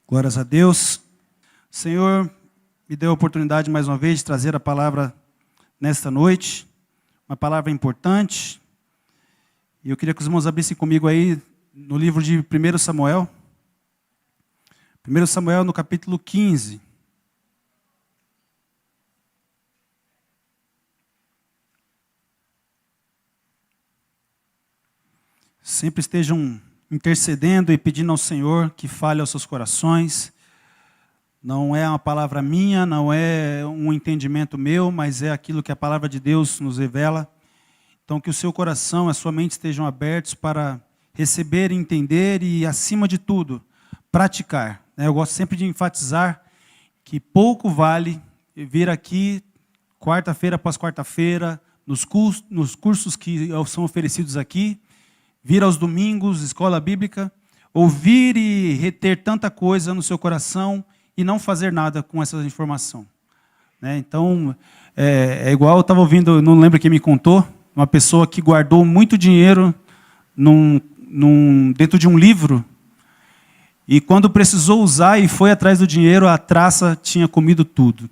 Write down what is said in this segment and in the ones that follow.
Glórias a Deus. O Senhor me deu a oportunidade mais uma vez de trazer a palavra nesta noite, uma palavra importante. E eu queria que os irmãos abrissem comigo aí no livro de 1 Samuel. 1 Samuel no capítulo 15. Sempre estejam intercedendo e pedindo ao Senhor que fale aos seus corações. Não é uma palavra minha, não é um entendimento meu, mas é aquilo que a palavra de Deus nos revela. Então, que o seu coração e a sua mente estejam abertos para receber, entender e, acima de tudo, praticar. Eu gosto sempre de enfatizar que pouco vale vir aqui, quarta-feira após quarta-feira, nos cursos que são oferecidos aqui, vir aos domingos, escola bíblica, ouvir e reter tanta coisa no seu coração e não fazer nada com essa informação. Então, é igual eu estava ouvindo, não lembro quem me contou, uma pessoa que guardou muito dinheiro dentro de um livro, e quando precisou usar e foi atrás do dinheiro, a traça tinha comido tudo.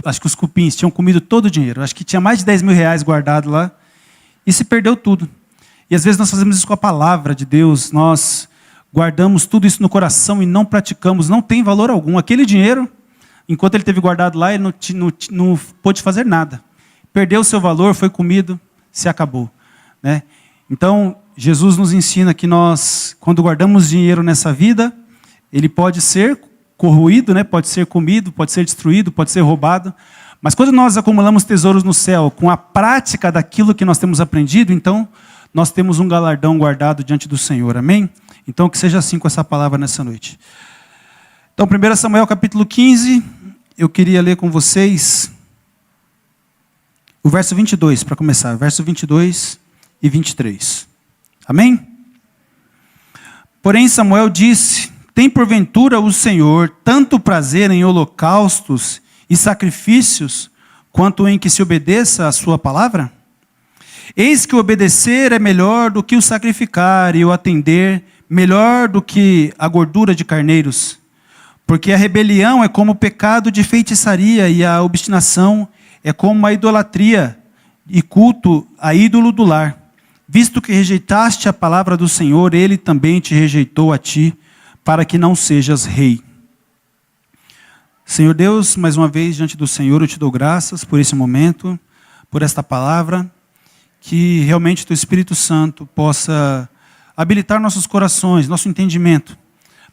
Acho que os cupins tinham comido todo o dinheiro. Acho que tinha mais de 10 mil reais guardado lá, e se perdeu tudo. E às vezes nós fazemos isso com a palavra de Deus, nós guardamos tudo isso no coração e não praticamos, não tem valor algum. Aquele dinheiro, enquanto ele teve guardado lá, ele não pôde fazer nada. Perdeu o seu valor, foi comido, se acabou. Então, Jesus nos ensina que nós, quando guardamos dinheiro nessa vida, ele pode ser corroído, pode ser comido, pode ser destruído, pode ser roubado. Mas quando nós acumulamos tesouros no céu, com a prática daquilo que nós temos aprendido, então nós temos um galardão guardado diante do Senhor, amém? Então que seja assim com essa palavra nessa noite. Então 1 Samuel capítulo 15, eu queria ler com vocês o verso 22, para começar, verso 22 e 23, amém? Porém Samuel disse: tem porventura o Senhor tanto prazer em holocaustos e sacrifícios, quanto em que se obedeça a sua palavra? Eis que o obedecer é melhor do que o sacrificar, e o atender melhor do que a gordura de carneiros. Porque a rebelião é como o pecado de feitiçaria, e a obstinação é como a idolatria e culto a ídolo do lar. Visto que rejeitaste a palavra do Senhor, ele também te rejeitou a ti, para que não sejas rei. Senhor Deus, mais uma vez diante do Senhor eu te dou graças por esse momento, por esta palavra, que realmente teu Espírito Santo possa habilitar nossos corações, nosso entendimento,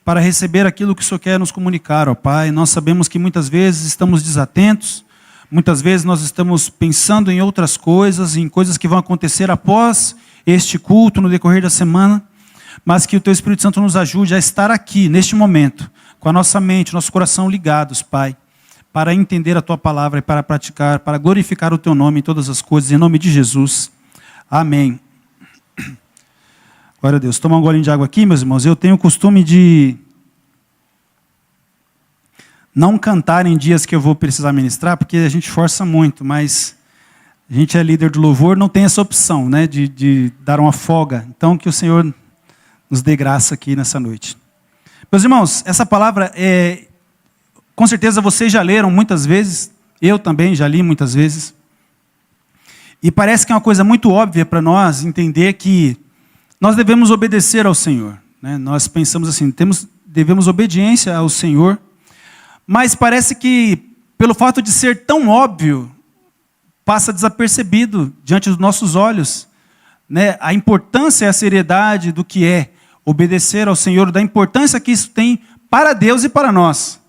para receber aquilo que o Senhor quer nos comunicar, ó Pai. Nós sabemos que muitas vezes estamos desatentos, muitas vezes nós estamos pensando em outras coisas, em coisas que vão acontecer após este culto, no decorrer da semana, mas que o teu Espírito Santo nos ajude a estar aqui, neste momento, com a nossa mente, nosso coração ligados, Pai, para entender a tua palavra e para praticar, para glorificar o teu nome em todas as coisas, em nome de Jesus. Amém. Glória a Deus. Toma um golinho de água aqui, meus irmãos. Eu tenho o costume de não cantar em dias que eu vou precisar ministrar, porque a gente força muito, mas a gente é líder do louvor, não tem essa opção, de dar uma folga. Então, que o Senhor nos dê graça aqui nessa noite. Meus irmãos, essa palavra, com certeza vocês já leram muitas vezes, eu também já li muitas vezes. E parece que é uma coisa muito óbvia para nós entender que nós devemos obedecer ao Senhor. Nós pensamos assim, devemos obediência ao Senhor, mas parece que, pelo fato de ser tão óbvio, passa desapercebido diante dos nossos olhos. A importância e a seriedade do que é obedecer ao Senhor, da importância que isso tem para Deus e para nós.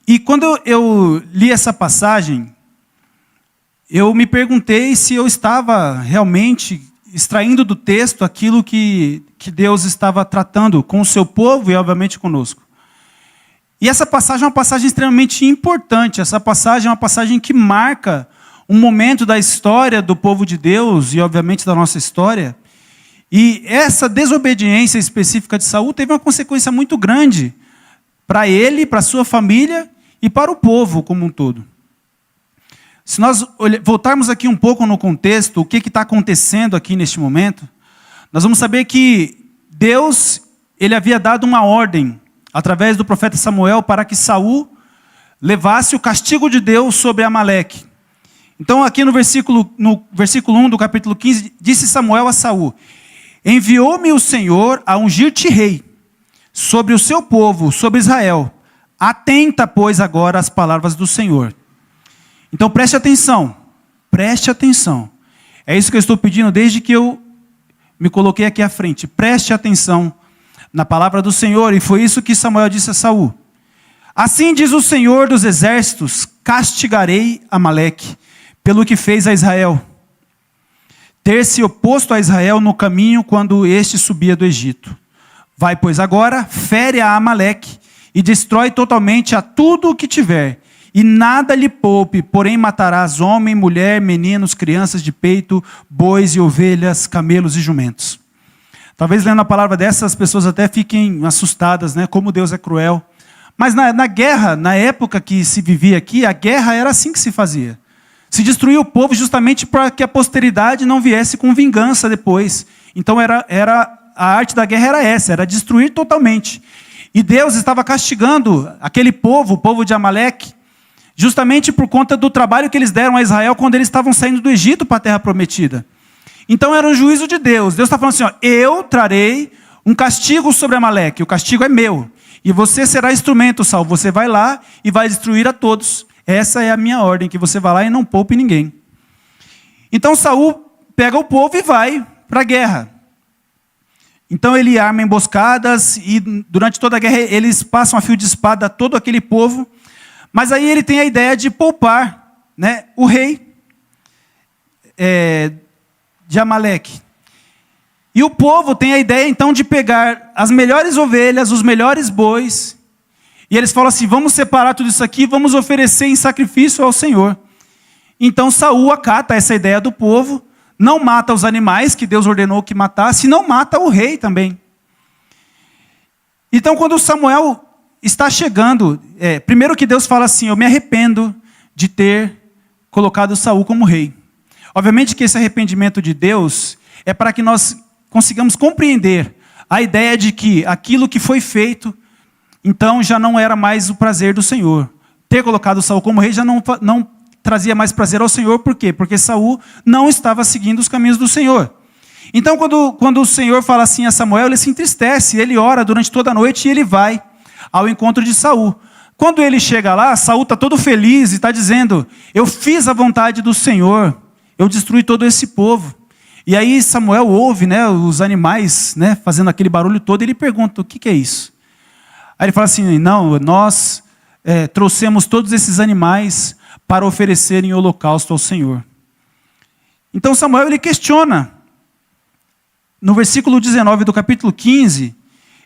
E quando eu li essa passagem, eu me perguntei se eu estava realmente extraindo do texto aquilo que Deus estava tratando com o seu povo e, obviamente, conosco. E essa passagem é uma passagem extremamente importante. Essa passagem é uma passagem que marca um momento da história do povo de Deus e, obviamente, da nossa história. E essa desobediência específica de Saul teve uma consequência muito grande para ele, para a sua família e para o povo como um todo. Se nós voltarmos aqui um pouco no contexto, o que está acontecendo aqui neste momento, nós vamos saber que Deus, ele havia dado uma ordem através do profeta Samuel, para que Saul levasse o castigo de Deus sobre Amaleque. Então aqui no versículo 1 do capítulo 15, disse Samuel a Saul: enviou-me o Senhor a ungir-te rei sobre o seu povo, sobre Israel. Atenta, pois, agora às palavras do Senhor. Então preste atenção, preste atenção. É isso que eu estou pedindo desde que eu me coloquei aqui à frente. Preste atenção na palavra do Senhor, e foi isso que Samuel disse a Saul. Assim diz o Senhor dos exércitos: castigarei Amaleque pelo que fez a Israel, ter se oposto a Israel no caminho quando este subia do Egito. Vai, pois, agora, fere a Amaleque e destrói totalmente a tudo o que tiver, e nada lhe poupe, porém matarás homem, mulher, meninos, crianças de peito, bois e ovelhas, camelos e jumentos. Talvez lendo a palavra dessa, as pessoas até fiquem assustadas, né? Como Deus é cruel. Mas na guerra, na época que se vivia aqui, a guerra era assim que se fazia. Se destruía o povo justamente para que a posteridade não viesse com vingança depois. Então a arte da guerra era essa, era destruir totalmente. E Deus estava castigando aquele povo, o povo de Amaleque, justamente por conta do trabalho que eles deram a Israel quando eles estavam saindo do Egito para a terra prometida. Então era um juízo de Deus. Deus está falando assim, ó, eu trarei um castigo sobre Amaleque, o castigo é meu. E você será instrumento, Saul. Você vai lá e vai destruir a todos. Essa é a minha ordem, que você vá lá e não poupe ninguém. Então Saul pega o povo e vai para a guerra. Então ele arma emboscadas e durante toda a guerra eles passam a fio de espada todo aquele povo. Mas aí ele tem a ideia de poupar, né, o rei de Amaleque. E o povo tem a ideia então de pegar as melhores ovelhas, os melhores bois, e eles falam assim, vamos separar tudo isso aqui, vamos oferecer em sacrifício ao Senhor. Então Saul acata essa ideia do povo, não mata os animais que Deus ordenou que matasse, e não mata o rei também. Então quando Samuel está chegando, primeiro que Deus fala assim, eu me arrependo de ter colocado Saul como rei. Obviamente que esse arrependimento de Deus é para que nós consigamos compreender a ideia de que aquilo que foi feito, então já não era mais o prazer do Senhor. Ter colocado Saul como rei já não trazia mais prazer ao Senhor, por quê? Porque Saul não estava seguindo os caminhos do Senhor. Então quando o Senhor fala assim a Samuel, ele se entristece, ele ora durante toda a noite e ele vai ao encontro de Saul. Quando ele chega lá, Saul está todo feliz e está dizendo, eu fiz a vontade do Senhor, eu destruí todo esse povo. E aí Samuel ouve, né, os animais, né, fazendo aquele barulho todo, e ele pergunta, o que é isso? Aí ele fala assim, não, nós trouxemos todos esses animais para oferecer em holocausto ao Senhor. Então Samuel ele questiona, no versículo 19 do capítulo 15,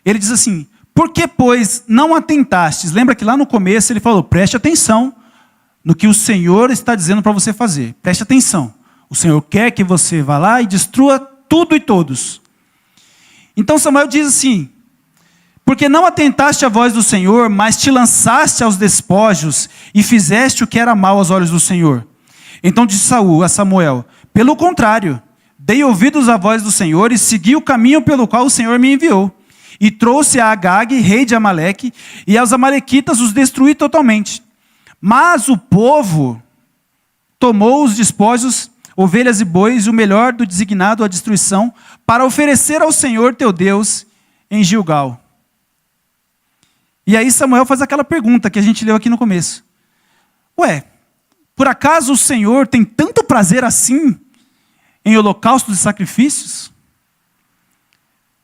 ele diz assim, por que, pois, não atentastes? Lembra que lá no começo ele falou, preste atenção no que o Senhor está dizendo para você fazer, preste atenção. O Senhor quer que você vá lá e destrua tudo e todos. Então Samuel diz assim, porque não atentaste à voz do Senhor, mas te lançaste aos despojos e fizeste o que era mal aos olhos do Senhor. Então disse Saul a Samuel, pelo contrário, dei ouvidos à voz do Senhor e segui o caminho pelo qual o Senhor me enviou. E trouxe a Agag, rei de Amaleque, e aos amalequitas os destruí totalmente. Mas o povo tomou os despojos, ovelhas e bois, e o melhor do designado à destruição, para oferecer ao Senhor teu Deus em Gilgal. E aí Samuel faz aquela pergunta que a gente leu aqui no começo. Ué, por acaso o Senhor tem tanto prazer assim em holocaustos e sacrifícios?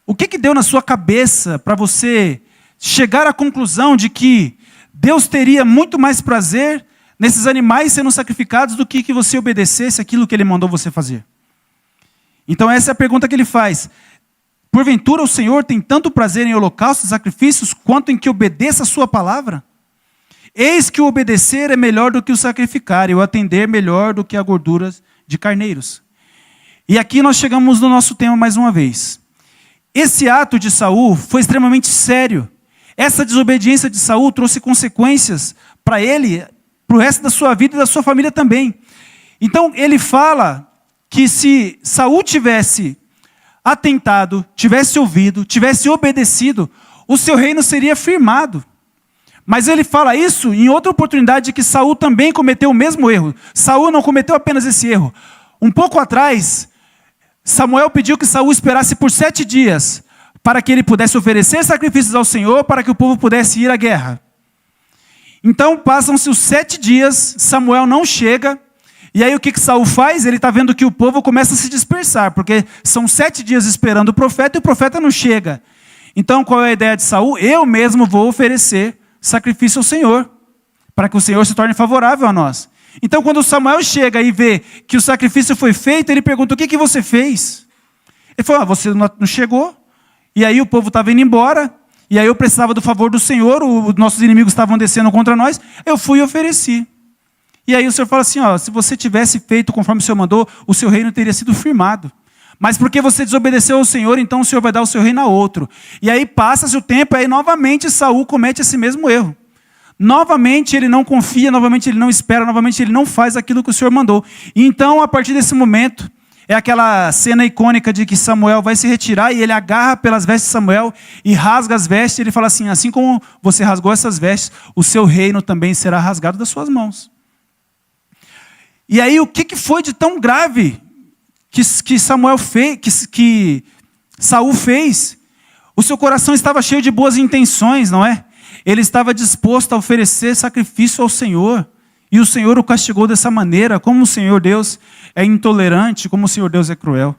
O que deu na sua cabeça para você chegar à conclusão de que Deus teria muito mais prazer nesses animais sendo sacrificados do que você obedecesse aquilo que Ele mandou você fazer? Então essa é a pergunta que ele faz. Porventura o Senhor tem tanto prazer em holocaustos e sacrifícios quanto em que obedeça a sua palavra? Eis que o obedecer é melhor do que o sacrificar, e o atender melhor do que a gordura de carneiros. E aqui nós chegamos no nosso tema mais uma vez. Esse ato de Saul foi extremamente sério. Essa desobediência de Saul trouxe consequências para ele, para o resto da sua vida e da sua família também. Então ele fala que se Saul tivesse atentado, tivesse ouvido, tivesse obedecido, o seu reino seria firmado. Mas ele fala isso em outra oportunidade que Saul também cometeu o mesmo erro. Saul não cometeu apenas esse erro. Um pouco atrás, Samuel pediu que Saul esperasse por 7 dias para que ele pudesse oferecer sacrifícios ao Senhor, para que o povo pudesse ir à guerra. Então passam-se os 7 dias, Samuel não chega, e aí o que Saul faz? Ele está vendo que o povo começa a se dispersar, porque são 7 dias esperando o profeta e o profeta não chega. Então qual é a ideia de Saul? Eu mesmo vou oferecer sacrifício ao Senhor, para que o Senhor se torne favorável a nós. Então quando Samuel chega e vê que o sacrifício foi feito, ele pergunta, o que você fez? Ele falou, você não chegou, e aí o povo estava indo embora, e aí eu precisava do favor do Senhor, os nossos inimigos estavam descendo contra nós, eu fui e ofereci. E aí o Senhor fala assim, se você tivesse feito conforme o Senhor mandou, o seu reino teria sido firmado. Mas porque você desobedeceu ao Senhor, então o Senhor vai dar o seu reino a outro. E aí passa-se o tempo, aí novamente Saul comete esse mesmo erro. Novamente ele não confia, novamente ele não espera, novamente ele não faz aquilo que o Senhor mandou. E então, a partir desse momento, é aquela cena icônica de que Samuel vai se retirar e ele agarra pelas vestes de Samuel e rasga as vestes. Ele fala assim como você rasgou essas vestes, o seu reino também será rasgado das suas mãos. E aí o que foi de tão grave que Samuel fez, que Saul fez? O seu coração estava cheio de boas intenções, não é? Ele estava disposto a oferecer sacrifício ao Senhor. E o Senhor o castigou dessa maneira. Como o Senhor Deus é intolerante, como o Senhor Deus é cruel.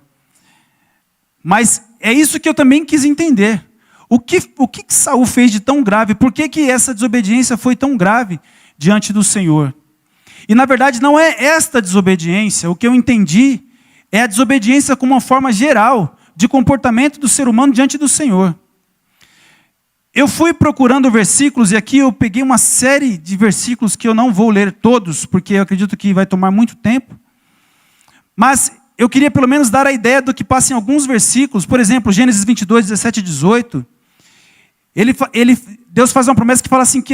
Mas é isso que eu também quis entender. O que Saul fez de tão grave? Por que essa desobediência foi tão grave diante do Senhor? E na verdade não é esta desobediência. O que eu entendi é a desobediência como uma forma geral de comportamento do ser humano diante do Senhor. Eu fui procurando versículos e aqui eu peguei uma série de versículos que eu não vou ler todos, porque eu acredito que vai tomar muito tempo. Mas eu queria pelo menos dar a ideia do que passa em alguns versículos. Por exemplo, Gênesis 22, 17 e 18. Deus faz uma promessa que fala assim que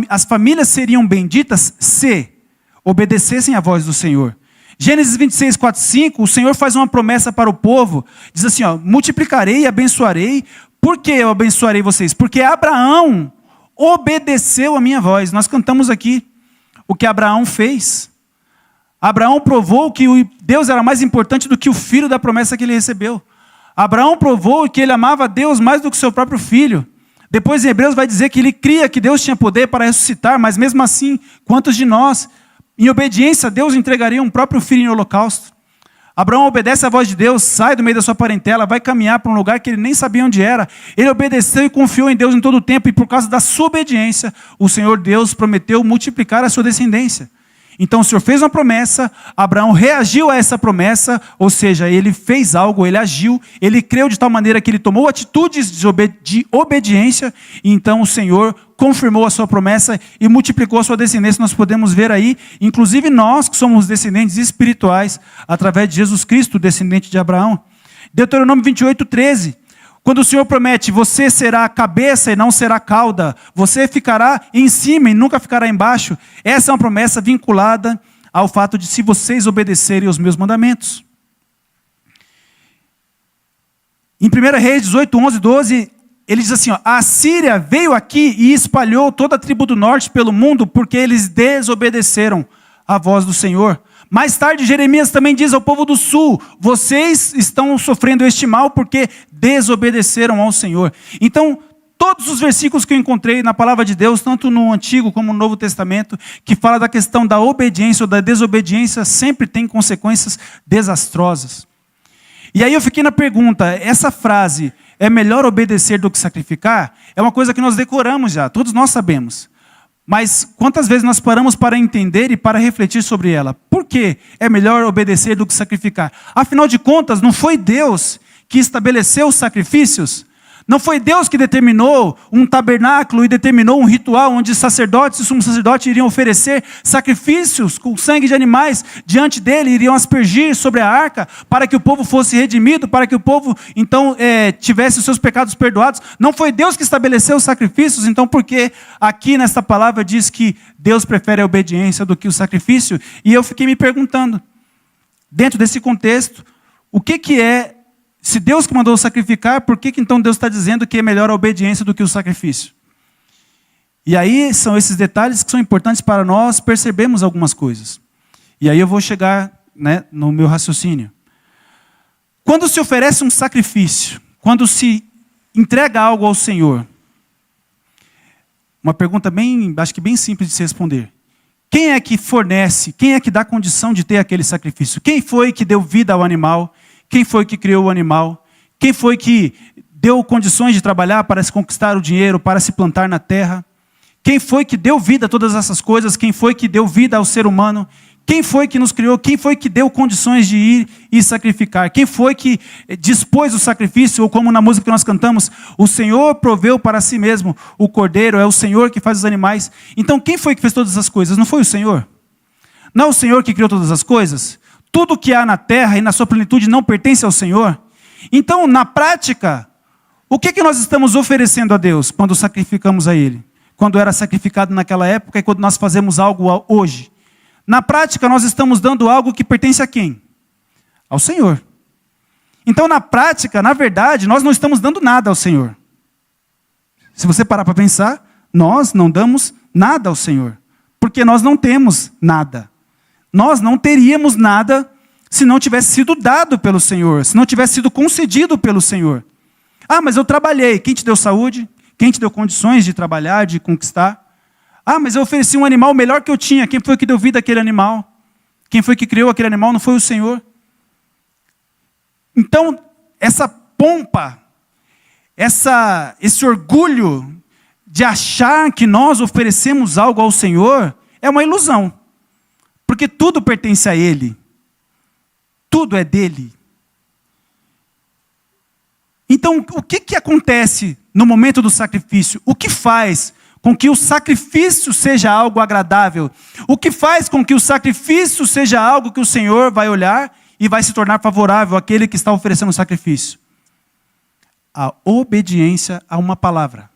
as famílias seriam benditas se obedecessem à voz do Senhor. Gênesis 26, 4 e 5, o Senhor faz uma promessa para o povo, diz assim, multiplicarei e abençoarei. Por que eu abençoarei vocês? Porque Abraão obedeceu a minha voz. Nós cantamos aqui o que Abraão fez. Abraão provou que Deus era mais importante do que o filho da promessa que ele recebeu. Abraão provou que ele amava Deus mais do que o seu próprio filho. Depois em Hebreus vai dizer que ele cria que Deus tinha poder para ressuscitar, mas mesmo assim, quantos de nós, em obediência a Deus, entregaria um próprio filho em holocausto? Abraão obedece à voz de Deus, sai do meio da sua parentela, vai caminhar para um lugar que ele nem sabia onde era. Ele obedeceu e confiou em Deus em todo o tempo, e por causa da sua obediência, o Senhor Deus prometeu multiplicar a sua descendência. Então o Senhor fez uma promessa, Abraão reagiu a essa promessa, ou seja, ele fez algo, ele agiu, ele creu de tal maneira que ele tomou atitudes de obediência, e então o Senhor confirmou a sua promessa e multiplicou a sua descendência. Nós podemos ver aí, inclusive nós que somos descendentes espirituais, através de Jesus Cristo, descendente de Abraão. Deuteronômio 28, 13. Quando o Senhor promete, você será a cabeça e não será a cauda, você ficará em cima e nunca ficará embaixo, essa é uma promessa vinculada ao fato de se vocês obedecerem aos meus mandamentos. Em 1 Reis 18, 11, 12, ele diz assim, a Síria veio aqui e espalhou toda a tribo do norte pelo mundo, porque eles desobedeceram à voz do Senhor. Mais tarde, Jeremias também diz ao povo do sul, vocês estão sofrendo este mal porque desobedeceram ao Senhor. Então, todos os versículos que eu encontrei na palavra de Deus, tanto no Antigo como no Novo Testamento, que fala da questão da obediência ou da desobediência, sempre tem consequências desastrosas. E aí eu fiquei na pergunta, essa frase, é melhor obedecer do que sacrificar? É uma coisa que nós decoramos já, todos nós sabemos. Mas quantas vezes nós paramos para entender e para refletir sobre ela? Por que é melhor obedecer do que sacrificar? Afinal de contas, não foi Deus que estabeleceu os sacrifícios? Não foi Deus que determinou um tabernáculo e determinou um ritual onde sacerdotes e sumos sacerdotes iriam oferecer sacrifícios com sangue de animais diante dele, iriam aspergir sobre a arca para que o povo fosse redimido, para que o povo então tivesse os seus pecados perdoados? Não foi Deus que estabeleceu os sacrifícios? Então por que aqui nesta palavra diz que Deus prefere a obediência do que o sacrifício? E eu fiquei me perguntando, dentro desse contexto, o que é Se Deus que mandou sacrificar, por que então Deus está dizendo que é melhor a obediência do que o sacrifício? E aí são esses detalhes que são importantes para nós percebermos algumas coisas. E aí eu vou chegar, no meu raciocínio. Quando se oferece um sacrifício, quando se entrega algo ao Senhor, uma pergunta acho que bem simples de se responder. Quem é que fornece, quem é que dá condição de ter aquele sacrifício? Quem foi que deu vida ao animal? Quem foi que criou o animal? Quem foi que deu condições de trabalhar para se conquistar o dinheiro, para se plantar na terra? Quem foi que deu vida a todas essas coisas? Quem foi que deu vida ao ser humano? Quem foi que nos criou? Quem foi que deu condições de ir e sacrificar? Quem foi que dispôs o sacrifício? Ou como na música que nós cantamos, o Senhor proveu para si mesmo o cordeiro, é o Senhor que faz os animais. Então quem foi que fez todas essas coisas? Não foi o Senhor? Não é o Senhor que criou todas as coisas? Tudo que há na terra e na sua plenitude não pertence ao Senhor? Então, na prática, o que nós estamos oferecendo a Deus quando sacrificamos a Ele? Quando era sacrificado naquela época e quando nós fazemos algo hoje? Na prática, nós estamos dando algo que pertence a quem? Ao Senhor. Então, na prática, na verdade, nós não estamos dando nada ao Senhor. Se você parar para pensar, nós não damos nada ao Senhor. Porque nós não temos nada. Nós não teríamos nada se não tivesse sido dado pelo Senhor, se não tivesse sido concedido pelo Senhor. Ah, mas eu trabalhei. Quem te deu saúde? Quem te deu condições de trabalhar, de conquistar? Ah, mas eu ofereci um animal melhor que eu tinha. Quem foi que deu vida àquele animal? Quem foi que criou aquele animal? Não foi o Senhor? Então, essa pompa, esse orgulho de achar que nós oferecemos algo ao Senhor é uma ilusão. Porque tudo pertence a Ele. Tudo é dele. Então, o que acontece no momento do sacrifício? O que faz com que o sacrifício seja algo agradável? O que faz com que o sacrifício seja algo que o Senhor vai olhar e vai se tornar favorável àquele que está oferecendo o sacrifício? A obediência a uma palavra.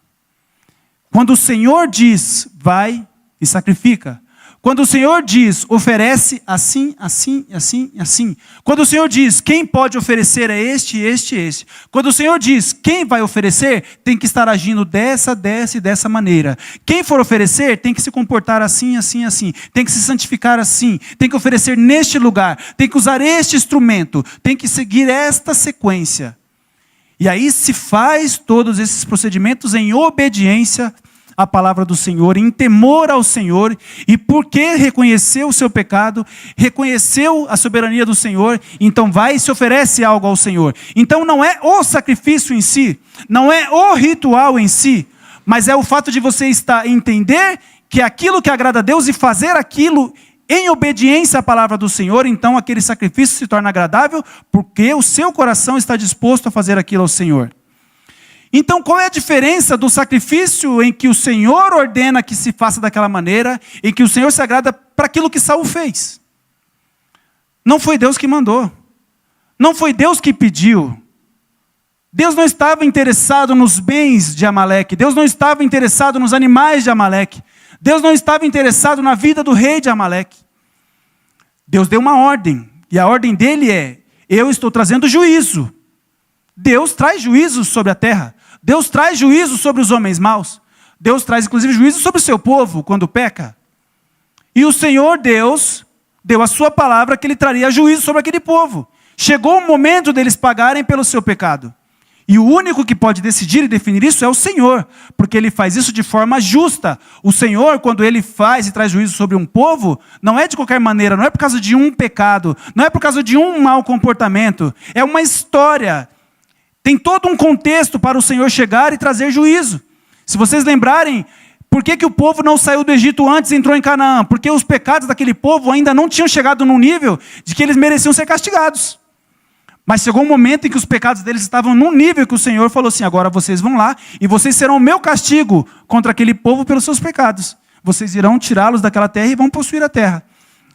Quando o Senhor diz, vai e sacrifica. Quando o Senhor diz, oferece assim, assim, assim, assim. Quando o Senhor diz, quem pode oferecer é este, este, este. Quando o Senhor diz, quem vai oferecer, tem que estar agindo dessa e dessa maneira. Quem for oferecer, tem que se comportar assim, assim, assim. Tem que se santificar assim. Tem que oferecer neste lugar. Tem que usar este instrumento. Tem que seguir esta sequência. E aí se faz todos esses procedimentos em obediência a palavra do Senhor, em temor ao Senhor, e porque reconheceu o seu pecado, reconheceu a soberania do Senhor, então vai e se oferece algo ao Senhor. Então não é o sacrifício em si, não é o ritual em si, mas é o fato de você entender que aquilo que agrada a Deus e fazer aquilo em obediência à palavra do Senhor, então aquele sacrifício se torna agradável, porque o seu coração está disposto a fazer aquilo ao Senhor. Então, qual é a diferença do sacrifício em que o Senhor ordena que se faça daquela maneira, em que o Senhor se agrada para aquilo que Saul fez? Não foi Deus que mandou. Não foi Deus que pediu. Deus não estava interessado nos bens de Amaleque. Deus não estava interessado nos animais de Amaleque. Deus não estava interessado na vida do rei de Amaleque. Deus deu uma ordem. E a ordem dele é, eu estou trazendo juízo. Deus traz juízo sobre a terra. Deus traz juízo sobre os homens maus. Deus traz, inclusive, juízo sobre o seu povo, quando peca. E o Senhor Deus deu a sua palavra que Ele traria juízo sobre aquele povo. Chegou o momento deles pagarem pelo seu pecado. E o único que pode decidir e definir isso é o Senhor, porque Ele faz isso de forma justa. O Senhor, quando Ele faz e traz juízo sobre um povo, não é de qualquer maneira, não é por causa de um pecado, não é por causa de um mau comportamento. É uma história. Tem todo um contexto para o Senhor chegar e trazer juízo. Se vocês lembrarem, por que o povo não saiu do Egito antes e entrou em Canaã? Porque os pecados daquele povo ainda não tinham chegado num nível de que eles mereciam ser castigados. Mas chegou um momento em que os pecados deles estavam num nível que o Senhor falou assim, agora vocês vão lá e vocês serão o meu castigo contra aquele povo pelos seus pecados. Vocês irão tirá-los daquela terra e vão possuir a terra.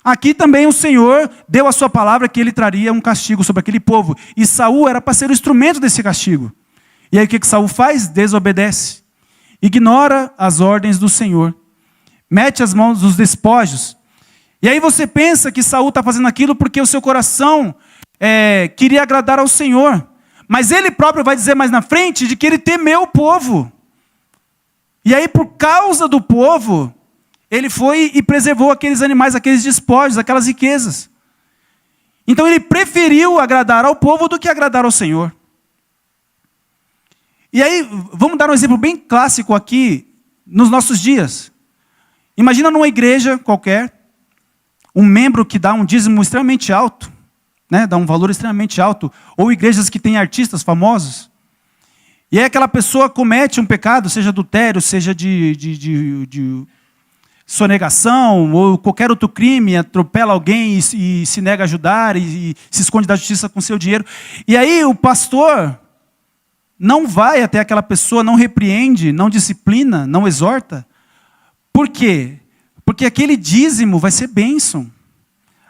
Aqui também o Senhor deu a sua palavra que Ele traria um castigo sobre aquele povo. E Saul era para ser o instrumento desse castigo. E aí o que Saul faz? Desobedece. Ignora as ordens do Senhor. Mete as mãos nos despojos. E aí você pensa que Saul está fazendo aquilo porque o seu coração queria agradar ao Senhor. Mas ele próprio vai dizer mais na frente de que ele temeu o povo. E aí, por causa do povo, ele foi e preservou aqueles animais, aqueles despojos, aquelas riquezas. Então ele preferiu agradar ao povo do que agradar ao Senhor. E aí, vamos dar um exemplo bem clássico aqui, nos nossos dias. Imagina numa igreja qualquer, um membro que dá um dízimo extremamente alto, né, dá um valor extremamente alto, ou igrejas que têm artistas famosos. E aí aquela pessoa comete um pecado, seja adultério, seja de sonegação, ou qualquer outro crime, atropela alguém e se nega a ajudar, e se esconde da justiça com seu dinheiro. E aí o pastor não vai até aquela pessoa, não repreende, não disciplina, não exorta. Por quê? Porque aquele dízimo vai ser bênção.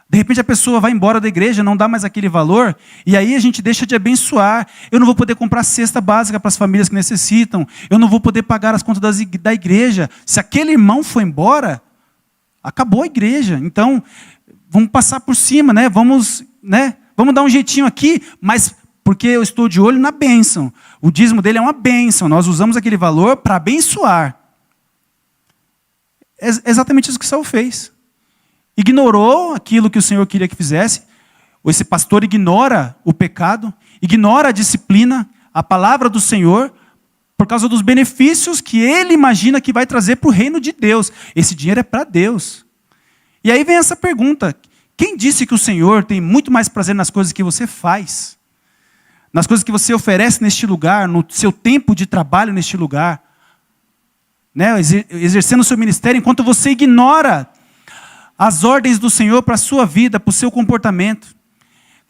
De repente a pessoa vai embora da igreja, não dá mais aquele valor, e aí a gente deixa de abençoar. Eu não vou poder comprar cesta básica para as famílias que necessitam, eu não vou poder pagar as contas da igreja. Se aquele irmão for embora, acabou a igreja. Então, vamos passar por cima, né? Vamos dar um jeitinho aqui, mas porque eu estou de olho na bênção. O dízimo dele é uma bênção, nós usamos aquele valor para abençoar. É exatamente isso que Saul fez. Ignorou aquilo que o Senhor queria que fizesse. Esse pastor ignora o pecado, ignora a disciplina, a palavra do Senhor, por causa dos benefícios que ele imagina que vai trazer para o reino de Deus. Esse dinheiro é para Deus. E aí vem essa pergunta: quem disse que o Senhor tem muito mais prazer nas coisas que você faz? Nas coisas que você oferece neste lugar, no seu tempo de trabalho neste lugar, né? Exercendo o seu ministério, enquanto você ignora as ordens do Senhor para a sua vida, para o seu comportamento.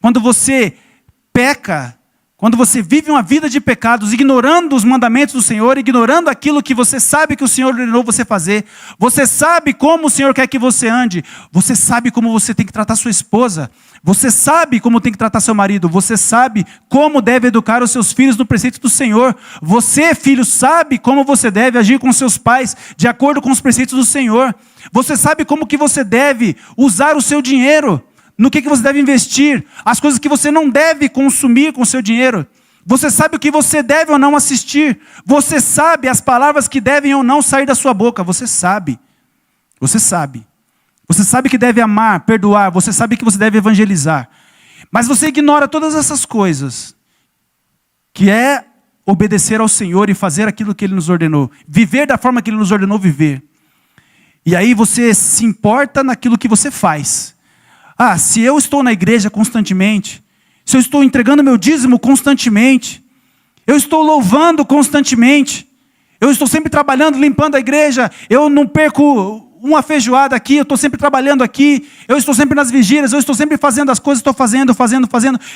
Quando você peca, quando você vive uma vida de pecados, ignorando os mandamentos do Senhor, ignorando aquilo que você sabe que o Senhor ordenou você fazer, você sabe como o Senhor quer que você ande, você sabe como você tem que tratar sua esposa, você sabe como tem que tratar seu marido, você sabe como deve educar os seus filhos no preceito do Senhor, você, filho, sabe como você deve agir com seus pais, de acordo com os preceitos do Senhor, você sabe como que você deve usar o seu dinheiro, no que você deve investir, as coisas que você não deve consumir com o seu dinheiro. Você sabe o que você deve ou não assistir. Você sabe as palavras que devem ou não sair da sua boca. Você sabe. Você sabe. Você sabe que deve amar, perdoar. Você sabe que você deve evangelizar. Mas você ignora todas essas coisas, que é obedecer ao Senhor e fazer aquilo que Ele nos ordenou. Viver da forma que Ele nos ordenou viver. E aí você se importa naquilo que você faz. Ah, se eu estou na igreja constantemente, se eu estou entregando meu dízimo constantemente, eu estou louvando constantemente, eu estou sempre trabalhando, limpando a igreja, eu não perco uma feijoada aqui, eu estou sempre trabalhando aqui, eu estou sempre nas vigílias, eu estou sempre fazendo as coisas, estou fazendo,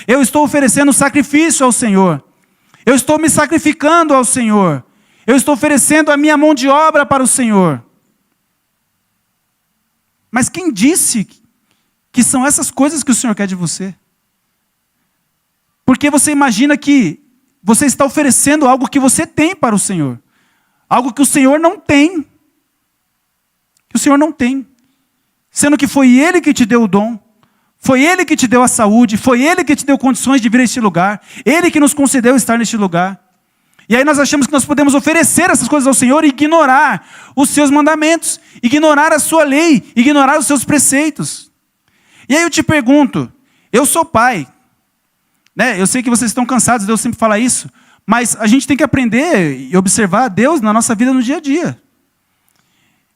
eu estou oferecendo sacrifício ao Senhor, eu estou me sacrificando ao Senhor, eu estou oferecendo a minha mão de obra para o Senhor. Mas quem disse que são essas coisas que o Senhor quer de você? Porque você imagina que você está oferecendo algo que você tem para o Senhor. Algo que o Senhor não tem. Que o Senhor não tem. Sendo que foi Ele que te deu o dom. Foi Ele que te deu a saúde. Foi Ele que te deu condições de vir a este lugar. Ele que nos concedeu estar neste lugar. E aí nós achamos que nós podemos oferecer essas coisas ao Senhor e ignorar os seus mandamentos. Ignorar a sua lei. Ignorar os seus preceitos. E aí eu te pergunto, eu sou pai, né? Eu sei que vocês estão cansados de eu sempre falar isso, mas a gente tem que aprender e observar Deus na nossa vida no dia a dia.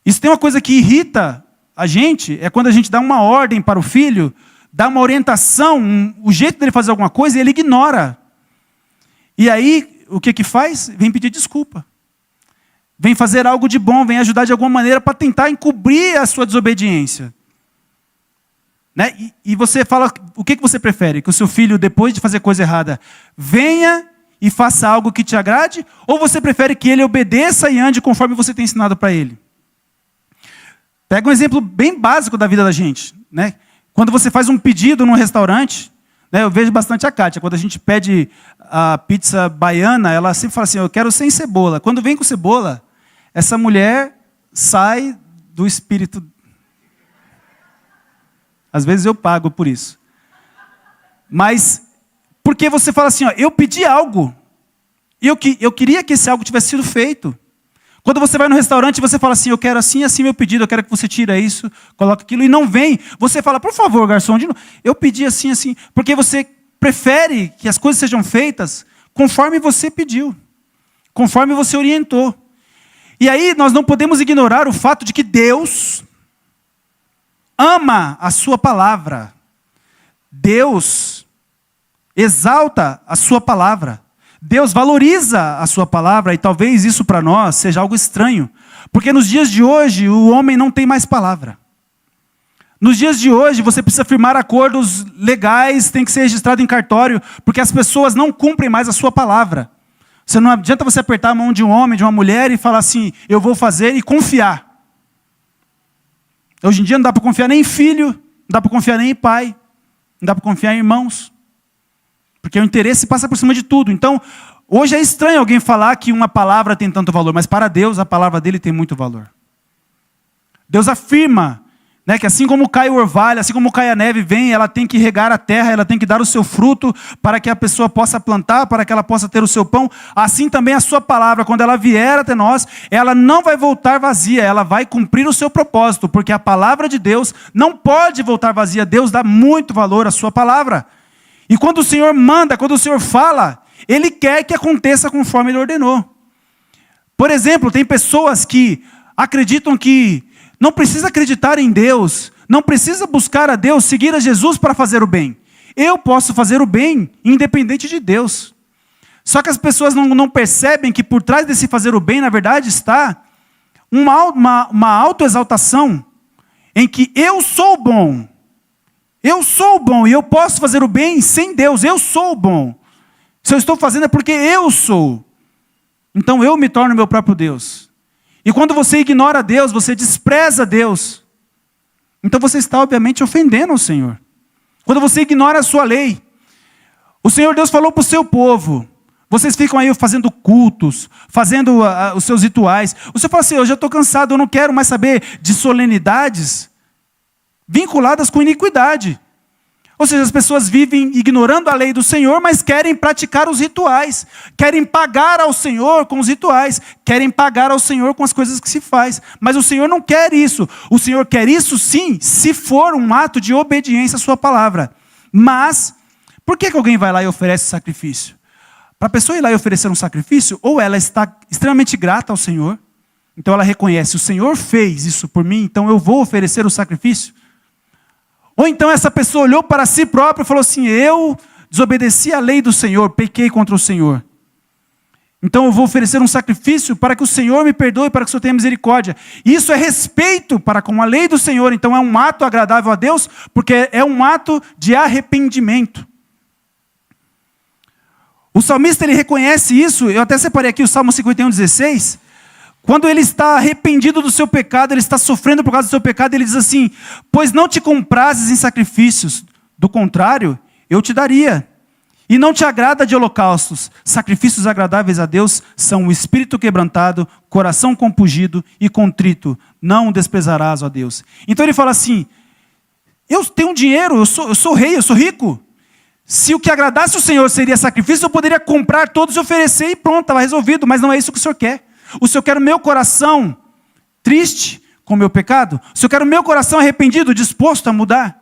E se tem uma coisa que irrita a gente, é quando a gente dá uma ordem para o filho, dá uma orientação, o jeito dele fazer alguma coisa, e ele ignora. E aí, o que faz? Vem pedir desculpa. Vem fazer algo de bom, vem ajudar de alguma maneira para tentar encobrir a sua desobediência. Né? E você fala, o que você prefere? Que o seu filho, depois de fazer coisa errada, venha e faça algo que te agrade? Ou você prefere que ele obedeça e ande conforme você tem ensinado para ele? Pega um exemplo bem básico da vida da gente. Né? Quando você faz um pedido num restaurante, né, eu vejo bastante a Kátia, quando a gente pede a pizza baiana, ela sempre fala assim, eu quero sem cebola. Quando vem com cebola, essa mulher sai do espírito. Às vezes eu pago por isso. Mas Porque você fala assim, ó, eu pedi algo. E eu queria que esse algo tivesse sido feito. Quando você vai no restaurante e você fala assim, eu quero assim, assim meu pedido, eu quero que você tire isso, coloque aquilo, e não vem. Você fala, por favor, garçom, eu pedi assim, assim. Porque você prefere que as coisas sejam feitas conforme você pediu, conforme você orientou. E aí nós não podemos ignorar o fato de que Deus ama a sua palavra. Deus exalta a sua palavra. Deus valoriza a sua palavra, e talvez isso para nós seja algo estranho. Porque nos dias de hoje, o homem não tem mais palavra. Nos dias de hoje, você precisa firmar acordos legais, tem que ser registrado em cartório, porque as pessoas não cumprem mais a sua palavra. Não adianta você apertar a mão de um homem, de uma mulher, e falar assim, eu vou fazer, e confiar. Hoje em dia não dá para confiar nem em filho, não dá para confiar nem em pai, não dá para confiar em irmãos. Porque o interesse passa por cima de tudo. Então, hoje é estranho alguém falar que uma palavra tem tanto valor, mas para Deus, a palavra dele tem muito valor. Deus afirma, né, que assim como cai o orvalho, assim como cai a neve, vem, ela tem que regar a terra, ela tem que dar o seu fruto para que a pessoa possa plantar, para que ela possa ter o seu pão. Assim também a sua palavra, quando ela vier até nós, ela não vai voltar vazia, ela vai cumprir o seu propósito, porque a palavra de Deus não pode voltar vazia. Deus dá muito valor à sua palavra. E quando o Senhor manda, quando o Senhor fala, Ele quer que aconteça conforme Ele ordenou. Por exemplo, tem pessoas que acreditam que não precisa acreditar em Deus, não precisa buscar a Deus, seguir a Jesus para fazer o bem. Eu posso fazer o bem, independente de Deus. Só que as pessoas não percebem que por trás desse fazer o bem, na verdade, está uma autoexaltação em que eu sou bom. Eu sou bom e eu posso fazer o bem sem Deus. Eu sou bom. Se eu estou fazendo é porque eu sou. Então eu me torno meu próprio Deus. E quando você ignora Deus, você despreza Deus. Então você está obviamente ofendendo o Senhor. Quando você ignora a sua lei. O Senhor Deus falou para o seu povo. Vocês ficam aí fazendo cultos, fazendo os seus rituais. O Senhor fala assim, eu já estou cansado, eu não quero mais saber de solenidades vinculadas com iniquidade. Ou seja, as pessoas vivem ignorando a lei do Senhor, mas querem praticar os rituais. Querem pagar ao Senhor com os rituais. Querem pagar ao Senhor com as coisas que se faz. Mas o Senhor não quer isso. O Senhor quer isso sim, se for um ato de obediência à sua palavra. Mas, por que alguém vai lá e oferece sacrifício? Para a pessoa ir lá e oferecer um sacrifício, ou ela está extremamente grata ao Senhor, então ela reconhece, o Senhor fez isso por mim, então eu vou oferecer o sacrifício. Ou então essa pessoa olhou para si própria e falou assim, eu desobedeci a lei do Senhor, pequei contra o Senhor. Então eu vou oferecer um sacrifício para que o Senhor me perdoe, para que o Senhor tenha misericórdia. Isso é respeito para com a lei do Senhor, então é um ato agradável a Deus, porque é um ato de arrependimento. O salmista ele reconhece isso, eu até separei aqui o Salmo 51:16, quando ele está arrependido do seu pecado, ele está sofrendo por causa do seu pecado, ele diz assim, pois não te comprases em sacrifícios, do contrário, eu te daria. E não te agrada de holocaustos, sacrifícios agradáveis a Deus são o espírito quebrantado, coração compungido e contrito, não o desprezarás, ó Deus. Então ele fala assim, eu tenho dinheiro, eu sou rei, eu sou rico. Se o que agradasse o Senhor seria sacrifício, eu poderia comprar todos e oferecer e pronto, estava resolvido, mas não é isso que o Senhor quer. O Senhor quer o meu coração triste com o meu pecado? O Senhor quer o meu coração arrependido, disposto a mudar?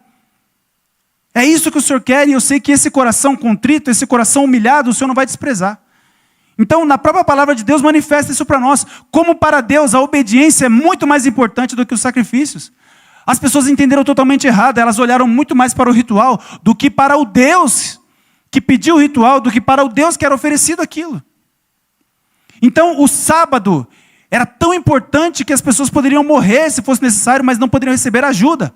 É isso que o Senhor quer e eu sei que esse coração contrito, esse coração humilhado, o Senhor não vai desprezar. Então, na própria palavra de Deus, manifesta isso para nós. Como para Deus a obediência é muito mais importante do que os sacrifícios. As pessoas entenderam totalmente errado, elas olharam muito mais para o ritual do que para o Deus que pediu o ritual, do que para o Deus que era oferecido aquilo. Então, o sábado era tão importante que as pessoas poderiam morrer se fosse necessário, mas não poderiam receber ajuda.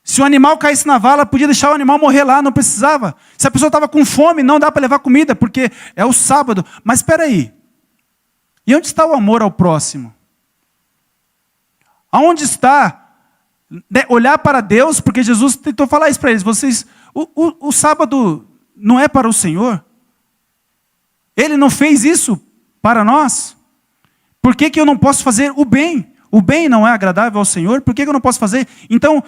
Se o animal caísse na vala, podia deixar o animal morrer lá, não precisava. Se a pessoa estava com fome, não dá para levar comida, porque é o sábado. Mas espera aí, e onde está o amor ao próximo? Aonde está olhar para Deus, porque Jesus tentou falar isso para eles, o sábado não é para o Senhor? Ele não fez isso para nós? Por que eu não posso fazer o bem? O bem não é agradável ao Senhor? Por que eu não posso fazer? Então,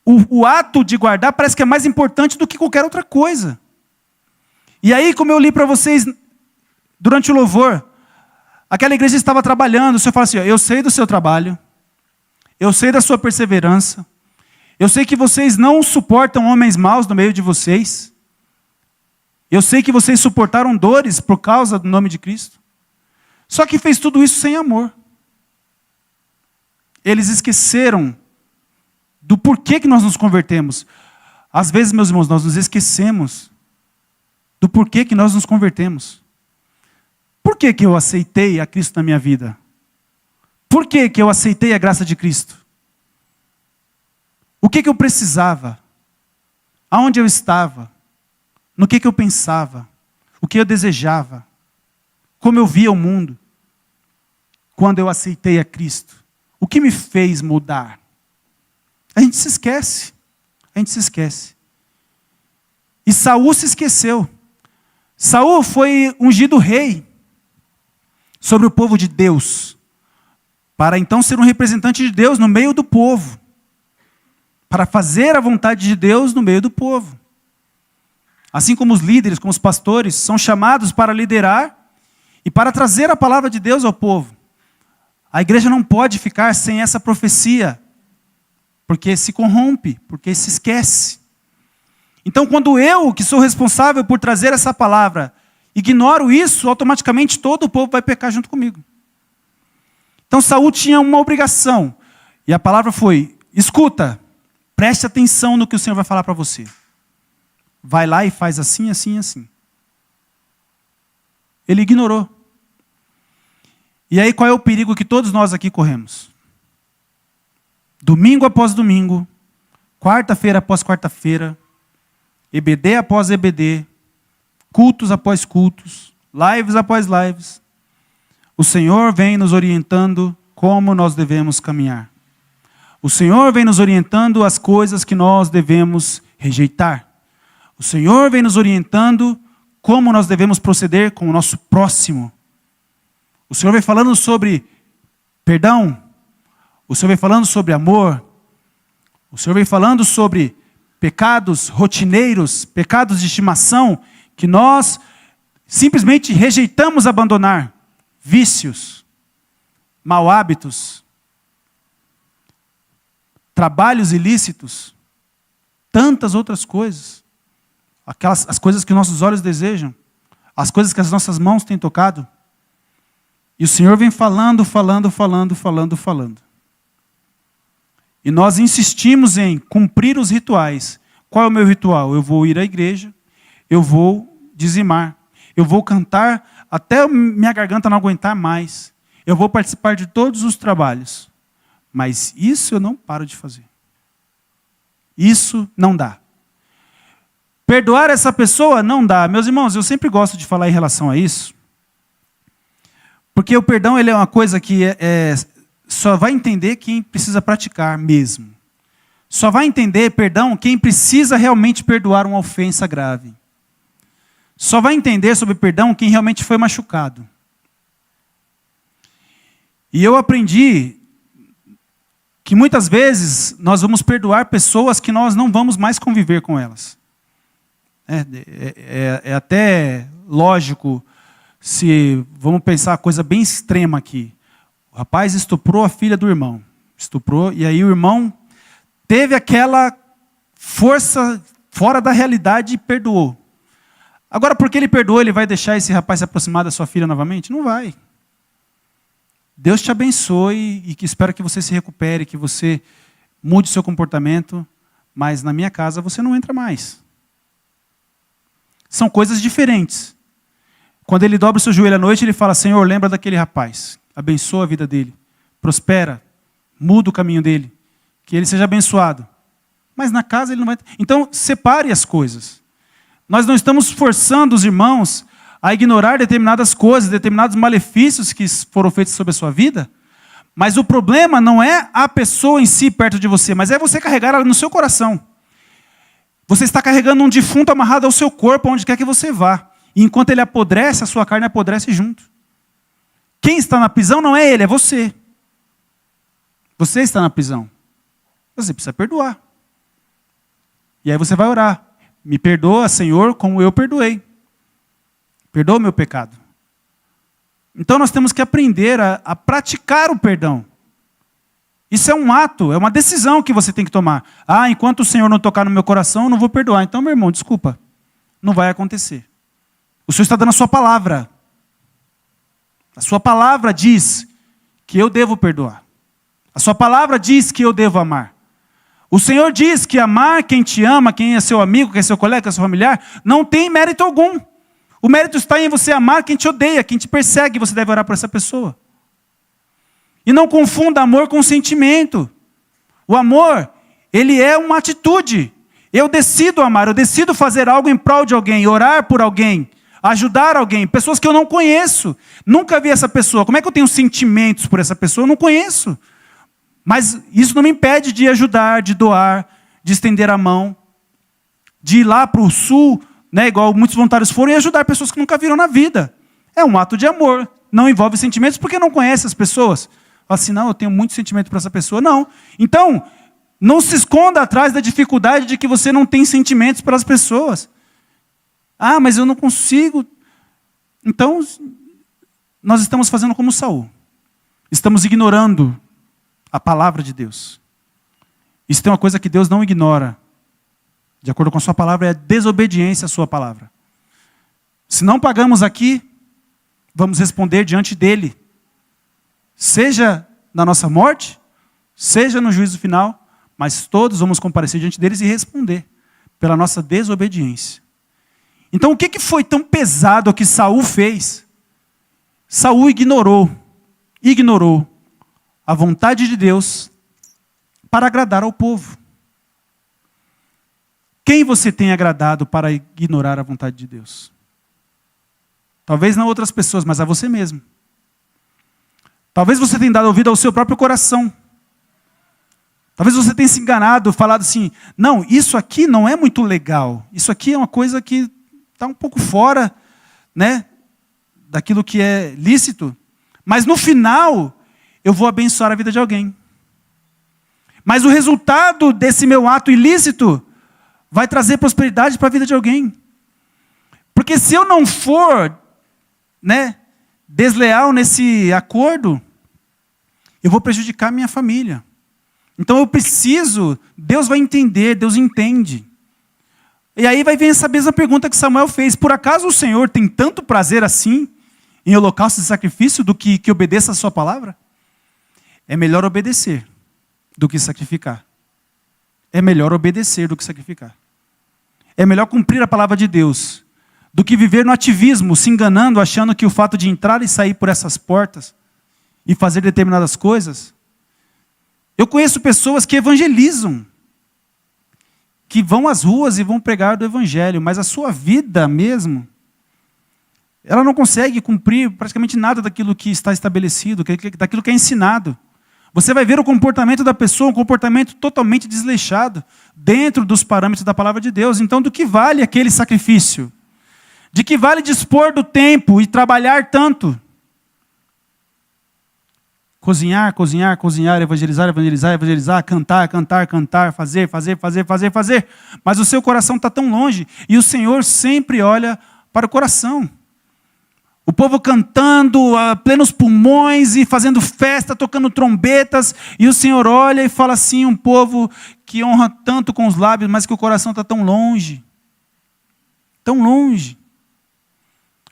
o ato de guardar parece que é mais importante do que qualquer outra coisa. E aí, como eu li para vocês durante o louvor, aquela igreja estava trabalhando, o Senhor fala assim, ó, eu sei do seu trabalho, eu sei da sua perseverança, eu sei que vocês não suportam homens maus no meio de vocês, eu sei que vocês suportaram dores por causa do nome de Cristo, só que fez tudo isso sem amor. Eles esqueceram do porquê que nós nos convertemos. Às vezes, meus irmãos, nós nos esquecemos do porquê que nós nos convertemos. Por que que eu aceitei a Cristo na minha vida? Por que que eu aceitei a graça de Cristo? O que que eu precisava? Aonde eu estava? No que eu pensava? O que eu desejava? Como eu via o mundo? Quando eu aceitei a Cristo? O que me fez mudar? A gente se esquece. A gente se esquece. E Saul se esqueceu. Saul foi ungido rei sobre o povo de Deus, para então ser um representante de Deus no meio do povo, para fazer a vontade de Deus no meio do povo. Assim como os líderes, como os pastores, são chamados para liderar e para trazer a palavra de Deus ao povo. A igreja não pode ficar sem essa profecia, porque se corrompe, porque se esquece. Então, quando eu, que sou responsável por trazer essa palavra, ignoro isso, automaticamente todo o povo vai pecar junto comigo. Então, Saul tinha uma obrigação, e a palavra foi, escuta, preste atenção no que o Senhor vai falar para você. Vai lá e faz assim, assim, assim. Ele ignorou. E aí, qual é o perigo que todos nós aqui corremos? Domingo após domingo, quarta-feira após quarta-feira, EBD após EBD, cultos após cultos, lives após lives. O Senhor vem nos orientando como nós devemos caminhar. O Senhor vem nos orientando as coisas que nós devemos rejeitar. O Senhor vem nos orientando como nós devemos proceder com o nosso próximo. O Senhor vem falando sobre perdão. O Senhor vem falando sobre amor. O Senhor vem falando sobre pecados rotineiros, pecados de estimação, que nós simplesmente rejeitamos abandonar. Vícios, mau hábitos, trabalhos ilícitos, tantas outras coisas. As coisas que nossos olhos desejam, as coisas que as nossas mãos têm tocado. E o Senhor vem falando. E nós insistimos em cumprir os rituais. Qual é o meu ritual? Eu vou ir à igreja, eu vou dizimar, eu vou cantar até minha garganta não aguentar mais. Eu vou participar de todos os trabalhos. Mas isso eu não paro de fazer. Isso não dá. Perdoar essa pessoa não dá. Meus irmãos, eu sempre gosto de falar em relação a isso, porque o perdão ele é uma coisa que só vai entender quem precisa praticar mesmo. Só vai entender perdão quem precisa realmente perdoar uma ofensa grave. Só vai entender sobre perdão quem realmente foi machucado. E eu aprendi que muitas vezes nós vamos perdoar pessoas que nós não vamos mais conviver com elas. É até lógico, se vamos pensar uma coisa bem extrema aqui. O rapaz estuprou a filha do irmão. Estuprou, e aí o irmão teve aquela força fora da realidade e perdoou. Agora, porque ele perdoou, ele vai deixar esse rapaz se aproximar da sua filha novamente? Não vai. Deus te abençoe e que espero que você se recupere, que você mude seu comportamento, mas na minha casa você não entra mais. São coisas diferentes. Quando ele dobra o seu joelho à noite, ele fala, Senhor, lembra daquele rapaz, abençoa a vida dele, prospera, muda o caminho dele, que ele seja abençoado. Mas na casa ele não vai... Então, separe as coisas. Nós não estamos forçando os irmãos a ignorar determinadas coisas, determinados malefícios que foram feitos sobre a sua vida, mas o problema não é a pessoa em si perto de você, mas é você carregar ela no seu coração. Você está carregando um defunto amarrado ao seu corpo, onde quer que você vá. E enquanto ele apodrece, a sua carne apodrece junto. Quem está na prisão não é ele, é você. Você está na prisão. Você precisa perdoar. E aí você vai orar. Me perdoa, Senhor, como eu perdoei. Perdoa o meu pecado. Então nós temos que aprender a praticar o perdão. Isso é um ato, é uma decisão que você tem que tomar. Enquanto o Senhor não tocar no meu coração, eu não vou perdoar. Então, meu irmão, desculpa, não vai acontecer. O Senhor está dando a sua palavra. A sua palavra diz que eu devo perdoar. A sua palavra diz que eu devo amar. O Senhor diz que amar quem te ama, quem é seu amigo, quem é seu colega, quem é seu familiar, não tem mérito algum. O mérito está em você amar quem te odeia, quem te persegue, você deve orar por essa pessoa. E não confunda amor com sentimento. O amor, ele é uma atitude. Eu decido amar, eu decido fazer algo em prol de alguém, orar por alguém, ajudar alguém, pessoas que eu não conheço. Nunca vi essa pessoa. Como é que eu tenho sentimentos por essa pessoa? Eu não conheço. Mas isso não me impede de ajudar, de doar, de estender a mão, de ir lá para o sul, igual muitos voluntários foram, e ajudar pessoas que nunca viram na vida. É um ato de amor. Não envolve sentimentos porque não conhece as pessoas. Fala assim, não, eu tenho muito sentimento para essa pessoa. Não. Então, não se esconda atrás da dificuldade de que você não tem sentimentos para as pessoas. Mas eu não consigo. Então, nós estamos fazendo como Saul. Estamos ignorando a palavra de Deus. Isso tem uma coisa que Deus não ignora. De acordo com a sua palavra, é a desobediência à sua palavra. Se não pagamos aqui, vamos responder diante dele. Seja na nossa morte, seja no juízo final, mas todos vamos comparecer diante deles e responder pela nossa desobediência. Então o que foi tão pesado que Saul fez? Saul ignorou a vontade de Deus para agradar ao povo. Quem você tem agradado para ignorar a vontade de Deus? Talvez não outras pessoas, mas a você mesmo. Talvez você tenha dado ouvido ao seu próprio coração. Talvez você tenha se enganado, falado assim, não, isso aqui não é muito legal. Isso aqui é uma coisa que está um pouco fora, daquilo que é lícito. Mas no final, eu vou abençoar a vida de alguém. Mas o resultado desse meu ato ilícito vai trazer prosperidade para a vida de alguém. Porque se eu não for, desleal nesse acordo, eu vou prejudicar minha família. Então eu preciso, Deus vai entender, Deus entende. E aí vai vir essa mesma pergunta que Samuel fez. Por acaso o Senhor tem tanto prazer assim em holocausto e sacrifício do que obedeça a sua palavra? É melhor obedecer do que sacrificar. É melhor obedecer do que sacrificar. É melhor cumprir a palavra de Deus do que viver no ativismo, se enganando, achando que o fato de entrar e sair por essas portas e fazer determinadas coisas. Eu conheço pessoas que evangelizam, que vão às ruas e vão pregar do evangelho, mas a sua vida mesmo, ela não consegue cumprir praticamente nada daquilo que está estabelecido, daquilo que é ensinado. Você vai ver o comportamento da pessoa, um comportamento totalmente desleixado, dentro dos parâmetros da palavra de Deus. Então, do que vale aquele sacrifício? De que vale dispor do tempo e trabalhar tanto? Cozinhar, evangelizar, cantar, fazer. Mas o seu coração está tão longe, e o Senhor sempre olha para o coração. O povo cantando a plenos pulmões e fazendo festa, tocando trombetas, e o Senhor olha e fala assim, um povo que honra tanto com os lábios, mas que o coração está tão longe. Tão longe.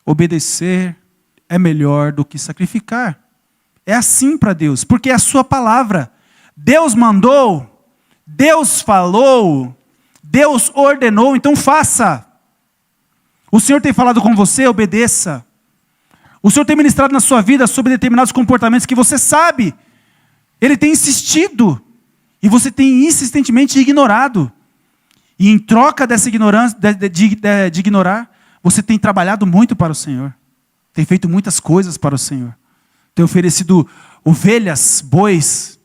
Obedecer é melhor do que sacrificar. É assim para Deus, porque é a sua palavra. Deus mandou, Deus falou, Deus ordenou, então faça. O Senhor tem falado com você, obedeça. O Senhor tem ministrado na sua vida sobre determinados comportamentos que você sabe. Ele tem insistido. E você tem insistentemente ignorado. E em troca dessa ignorância, de ignorar, você tem trabalhado muito para o Senhor. Tem feito muitas coisas para o Senhor. Tem oferecido ovelhas, bois,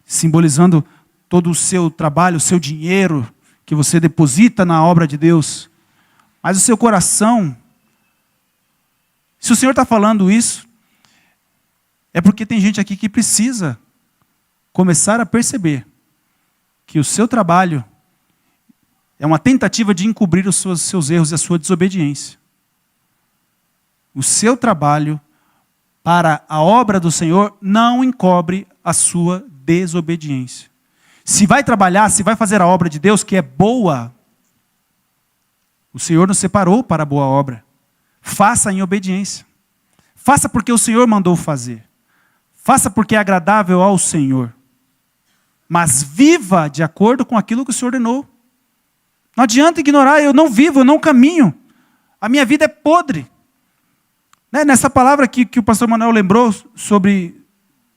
simbolizando todo o seu trabalho, o seu dinheiro, que você deposita na obra de Deus. Mas o seu coração, se o Senhor está falando isso, é porque tem gente aqui que precisa começar a perceber que o seu trabalho é uma tentativa de encobrir os seus erros e a sua desobediência. o seu trabalho para a obra do Senhor não encobre a sua desobediência. Se vai trabalhar, se vai fazer a obra de Deus, que é boa, o Senhor nos separou para a boa obra. Faça em obediência. Faça porque o Senhor mandou fazer. Faça porque é agradável ao Senhor. Mas viva de acordo com aquilo que o Senhor ordenou. Não adianta ignorar, eu não vivo, eu não caminho. A minha vida é podre. Nessa palavra que o pastor Manuel lembrou sobre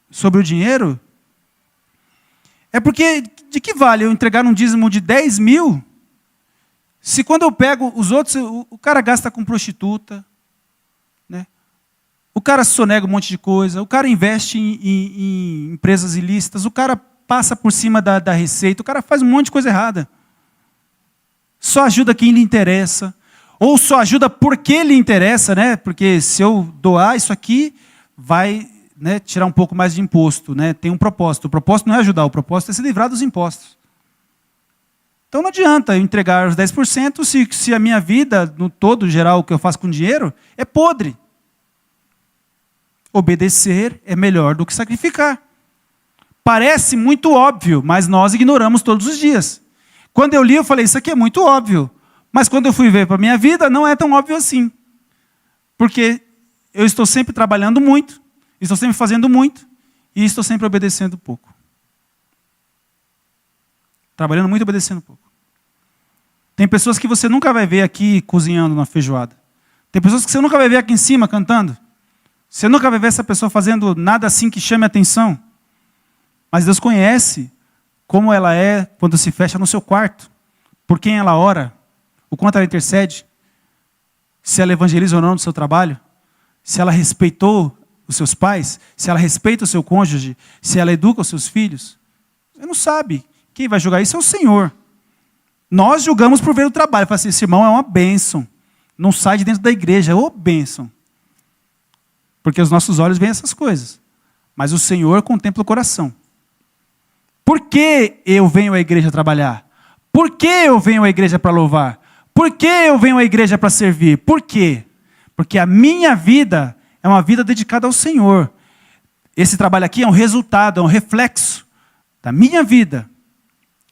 o dinheiro, é porque de que vale eu entregar um dízimo de 10 mil, se quando eu pego os outros, o cara gasta com prostituta, né? O cara sonega um monte de coisa, o cara investe em empresas ilícitas, o cara passa por cima da receita, o cara faz um monte de coisa errada. Só ajuda quem lhe interessa, ou só ajuda porque lhe interessa, né? Porque se eu doar isso aqui, vai, né, tirar um pouco mais de imposto, né? Tem um propósito. O propósito não é ajudar, o propósito é se livrar dos impostos. Então não adianta eu entregar os 10% se a minha vida, no todo geral, o que eu faço com dinheiro, é podre. Obedecer é melhor do que sacrificar. Parece muito óbvio, mas nós ignoramos todos os dias. Quando eu li, eu falei, isso aqui é muito óbvio. Mas quando eu fui ver para a minha vida, não é tão óbvio assim. Porque eu estou sempre trabalhando muito, estou sempre fazendo muito, e estou sempre obedecendo pouco. Trabalhando muito e obedecendo pouco. Tem pessoas que você nunca vai ver aqui cozinhando na feijoada. Tem pessoas que você nunca vai ver aqui em cima cantando. Você nunca vai ver essa pessoa fazendo nada assim que chame a atenção. Mas Deus conhece como ela é quando se fecha no seu quarto. Por quem ela ora. O quanto ela intercede. Se ela evangeliza ou não no seu trabalho. Se ela respeitou os seus pais. Se ela respeita o seu cônjuge. Se ela educa os seus filhos. Você não sabe. Quem vai julgar isso é o Senhor. Nós julgamos por ver o trabalho. Fala assim, esse irmão é uma bênção. Não sai de dentro da igreja. Ô bênção. Porque os nossos olhos veem essas coisas. Mas o Senhor contempla o coração. Por que eu venho à igreja trabalhar? Por que eu venho à igreja para louvar? Por que eu venho à igreja para servir? Por quê? Porque a minha vida é uma vida dedicada ao Senhor. Esse trabalho aqui é um resultado, é um reflexo da minha vida.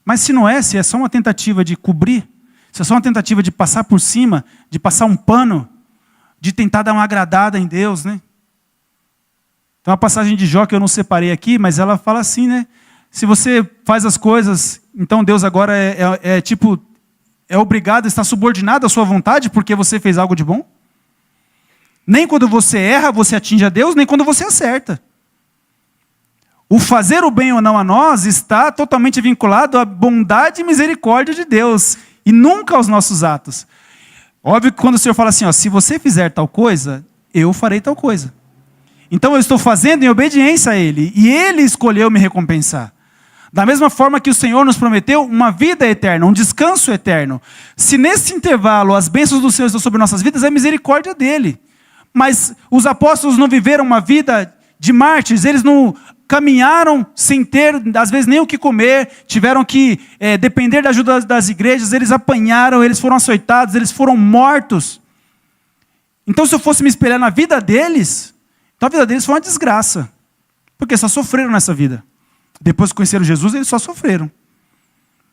Mas se não é, se é só uma tentativa de cobrir, se é só uma tentativa de passar por cima, de passar um pano, de tentar dar uma agradada em Deus, né? Tem uma passagem de Jó que eu não separei aqui, mas ela fala assim, né? Se você faz as coisas, então Deus agora é obrigado a estar subordinado à sua vontade porque você fez algo de bom? Nem quando você erra, você atinge a Deus, nem quando você acerta. O fazer o bem ou não a nós está totalmente vinculado à bondade e misericórdia de Deus, e nunca aos nossos atos. Óbvio que quando o Senhor fala assim, ó, se você fizer tal coisa, eu farei tal coisa. Então eu estou fazendo em obediência a Ele, e Ele escolheu me recompensar. Da mesma forma que o Senhor nos prometeu uma vida eterna, um descanso eterno. Se nesse intervalo as bênçãos do Senhor estão sobre nossas vidas, é misericórdia dEle. Mas os apóstolos não viveram uma vida de mártires, eles não caminharam sem ter, às vezes, nem o que comer, tiveram que depender da ajuda das igrejas, eles apanharam, eles foram açoitados, eles foram mortos. Então, se eu fosse me espelhar na vida deles, então a vida deles foi uma desgraça, porque só sofreram nessa vida. Depois que conheceram Jesus, eles só sofreram.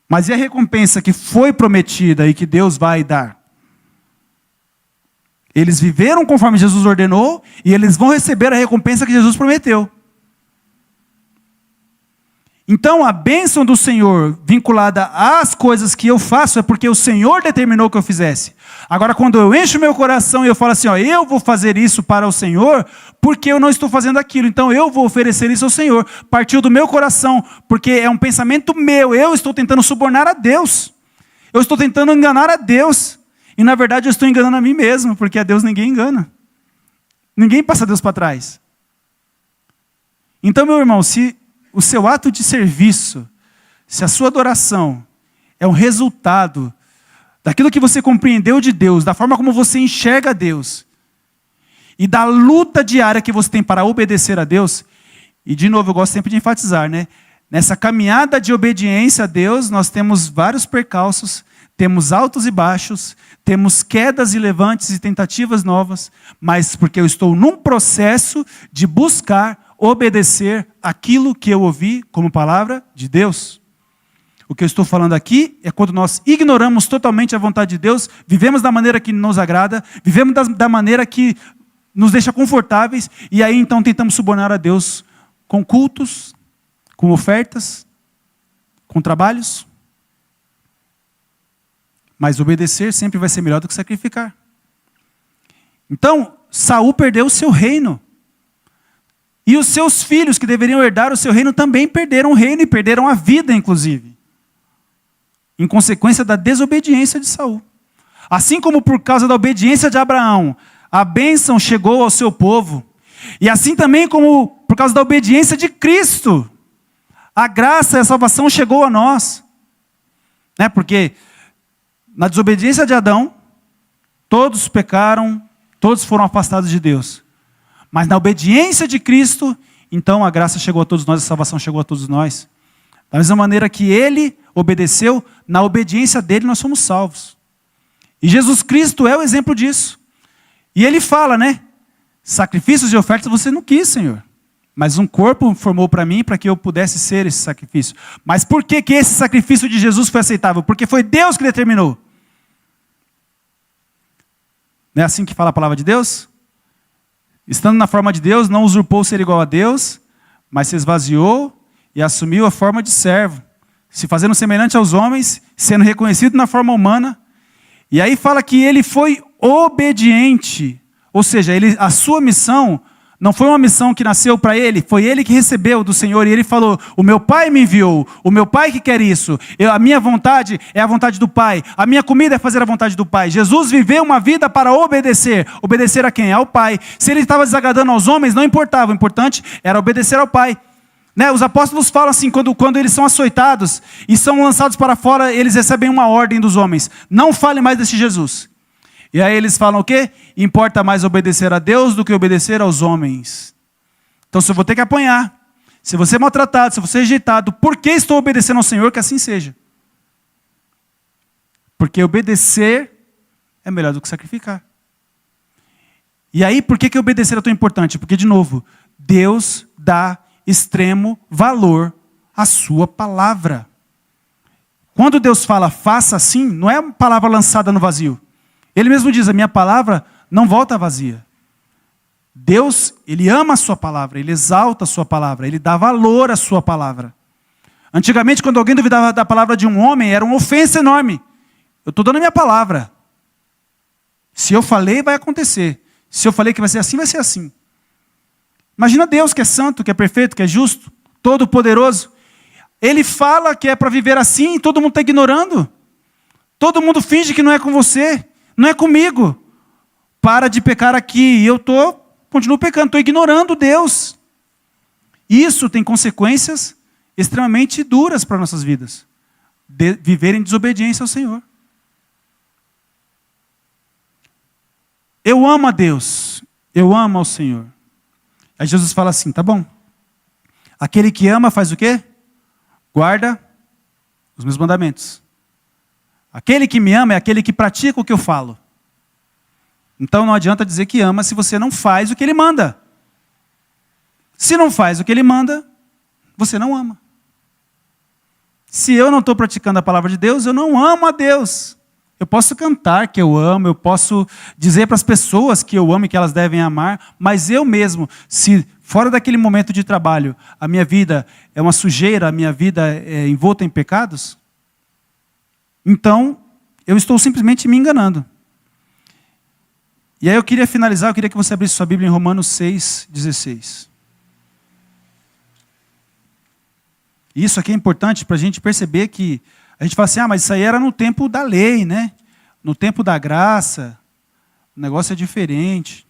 Mas e a recompensa que foi prometida e que Deus vai dar? Eles viveram conforme Jesus ordenou e eles vão receber a recompensa que Jesus prometeu. Então a bênção do Senhor vinculada às coisas que eu faço é porque o Senhor determinou que eu fizesse. Agora quando eu encho meu coração e eu falo assim, ó, eu vou fazer isso para o Senhor, porque eu não estou fazendo aquilo, então eu vou oferecer isso ao Senhor. Partiu do meu coração, porque é um pensamento meu, eu estou tentando subornar a Deus. Eu estou tentando enganar a Deus. E na verdade eu estou enganando a mim mesmo, porque a Deus ninguém engana. Ninguém passa Deus para trás. Então, meu irmão, se o seu ato de serviço, se a sua adoração é um resultado daquilo que você compreendeu de Deus, da forma como você enxerga Deus, e da luta diária que você tem para obedecer a Deus, e de novo eu gosto sempre de enfatizar, né? Nessa caminhada de obediência a Deus, nós temos vários percalços, temos altos e baixos, temos quedas e levantes e tentativas novas, mas porque eu estou num processo de buscar obedecer aquilo que eu ouvi como palavra de Deus. O que eu estou falando aqui é quando nós ignoramos totalmente a vontade de Deus, vivemos da maneira que nos agrada, vivemos da maneira que nos deixa confortáveis, e aí então tentamos subornar a Deus com cultos, com ofertas, com trabalhos. Mas obedecer sempre vai ser melhor do que sacrificar. Então, Saul perdeu o seu reino. E os seus filhos, que deveriam herdar o seu reino, também perderam o reino e perderam a vida, inclusive. Em consequência da desobediência de Saul. Assim como por causa da obediência de Abraão, a bênção chegou ao seu povo. E assim também como por causa da obediência de Cristo, a graça e a salvação chegou a nós. Né? Porque na desobediência de Adão, todos pecaram, todos foram afastados de Deus. Mas na obediência de Cristo, então a graça chegou a todos nós, a salvação chegou a todos nós. Da mesma maneira que ele obedeceu, na obediência dele nós somos salvos. E Jesus Cristo é o exemplo disso. E ele fala, né? Sacrifícios e ofertas você não quis, Senhor. Mas um corpo formou para mim para que eu pudesse ser esse sacrifício. Mas por que esse sacrifício de Jesus foi aceitável? Porque foi Deus que determinou. Não é assim que fala a palavra de Deus? Estando na forma de Deus, não usurpou ser igual a Deus, mas se esvaziou e assumiu a forma de servo, se fazendo semelhante aos homens, sendo reconhecido na forma humana. E aí fala que ele foi obediente, ou seja, a sua missão não foi uma missão que nasceu para ele, foi ele que recebeu do Senhor, e ele falou, o meu Pai me enviou, o meu Pai que quer isso, a minha vontade é a vontade do Pai, a minha comida é fazer a vontade do Pai. Jesus viveu uma vida para obedecer. Obedecer a quem? Ao Pai. Se ele estava desagradando aos homens, não importava, o importante era obedecer ao Pai. Né? Os apóstolos falam assim, quando eles são açoitados e são lançados para fora, eles recebem uma ordem dos homens, não fale mais desse Jesus. E aí eles falam o quê? Importa mais obedecer a Deus do que obedecer aos homens. Então se eu vou ter que apanhar, se você é maltratado, se você é rejeitado, por que estou obedecendo ao Senhor? Que assim seja. Porque obedecer é melhor do que sacrificar. E aí por que obedecer é tão importante? Porque de novo, Deus dá extremo valor à sua palavra. Quando Deus fala faça assim, não é uma palavra lançada no vazio. Ele mesmo diz, a minha palavra não volta vazia. Deus, ele ama a sua palavra, ele exalta a sua palavra, ele dá valor à sua palavra. Antigamente, quando alguém duvidava da palavra de um homem, era uma ofensa enorme. Eu estou dando a minha palavra. Se eu falei, vai acontecer. Se eu falei que vai ser assim, vai ser assim. Imagina Deus que é santo, que é perfeito, que é justo, todo poderoso. Ele fala que é para viver assim e todo mundo está ignorando. Todo mundo finge que não é com você. Não é comigo. Para de pecar aqui. E eu continuo pecando, estou ignorando Deus. Isso tem consequências extremamente duras para nossas vidas. Viver em desobediência ao Senhor. Eu amo a Deus. Eu amo ao Senhor. Aí Jesus fala assim, tá bom. Aquele que ama faz o quê? Guarda os meus mandamentos. Aquele que me ama é aquele que pratica o que eu falo. Então não adianta dizer que ama se você não faz o que ele manda. Se não faz o que ele manda, você não ama. Se eu não estou praticando a palavra de Deus, eu não amo a Deus. Eu posso cantar que eu amo, eu posso dizer para as pessoas que eu amo e que elas devem amar, mas eu mesmo, se fora daquele momento de trabalho, a minha vida é uma sujeira, a minha vida é envolta em pecados, então eu estou simplesmente me enganando. E aí eu queria finalizar, eu queria que você abrisse sua Bíblia em Romanos 6,16. Isso aqui é importante para a gente perceber que a gente fala assim, mas isso aí era no tempo da lei, né? No tempo da graça, o negócio é diferente.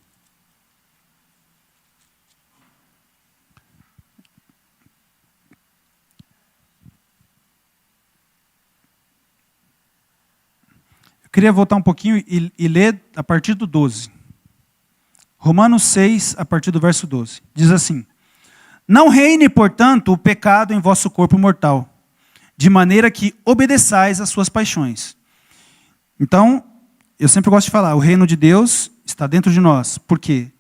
Eu queria voltar um pouquinho e ler a partir do 12. Romanos 6, a partir do verso 12. Diz assim, não reine, portanto, o pecado em vosso corpo mortal, de maneira que obedeçais às suas paixões. Então, eu sempre gosto de falar, o reino de Deus está dentro de nós. Por quê?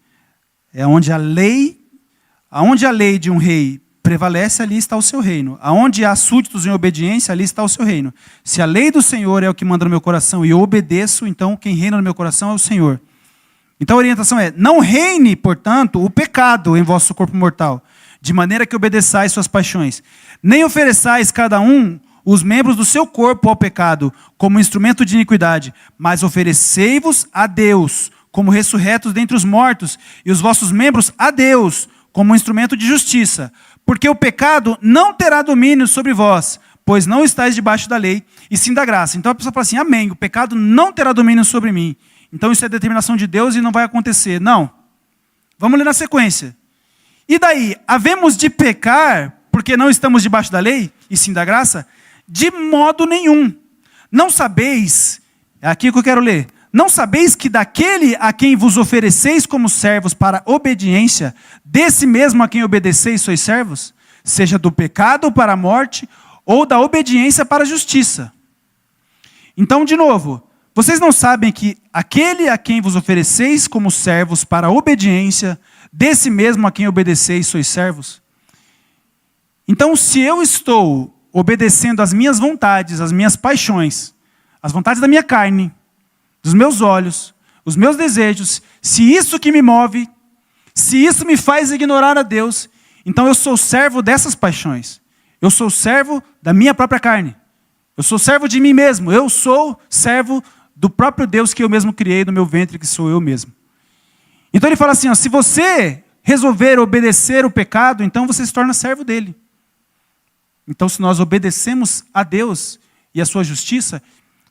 É onde a lei de um rei prevalece, ali está o seu reino. Aonde há súditos em obediência, ali está o seu reino. Se a lei do Senhor é o que manda no meu coração e eu obedeço, então quem reina no meu coração é o Senhor. Então a orientação é, não reine, portanto, o pecado em vosso corpo mortal, de maneira que obedeçais suas paixões. Nem ofereçais cada um os membros do seu corpo ao pecado, como instrumento de iniquidade, mas oferecei-vos a Deus, como ressurretos dentre os mortos, e os vossos membros a Deus, como instrumento de justiça. Porque o pecado não terá domínio sobre vós, pois não estáis debaixo da lei, e sim da graça. Então a pessoa fala assim, amém, o pecado não terá domínio sobre mim. Então isso é determinação de Deus e não vai acontecer. Não. Vamos ler na sequência. E daí, havemos de pecar porque não estamos debaixo da lei, e sim da graça? De modo nenhum. Não sabeis, é aqui que eu quero ler, não sabeis que daquele a quem vos ofereceis como servos para obediência, desse mesmo a quem obedeceis sois servos, seja do pecado para a morte, ou da obediência para a justiça. Então, de novo, vocês não sabem que aquele a quem vos ofereceis como servos para a obediência, desse mesmo a quem obedeceis sois servos? Então, se eu estou obedecendo às minhas vontades, às minhas paixões, às vontades da minha carne, dos meus olhos, os meus desejos, se isso que me move, se isso me faz ignorar a Deus, então eu sou servo dessas paixões. Eu sou servo da minha própria carne. Eu sou servo de mim mesmo. Eu sou servo do próprio Deus que eu mesmo criei no meu ventre, que sou eu mesmo. Então ele fala assim, ó, se você resolver obedecer o pecado, então você se torna servo dele. Então, se nós obedecemos a Deus e a sua justiça,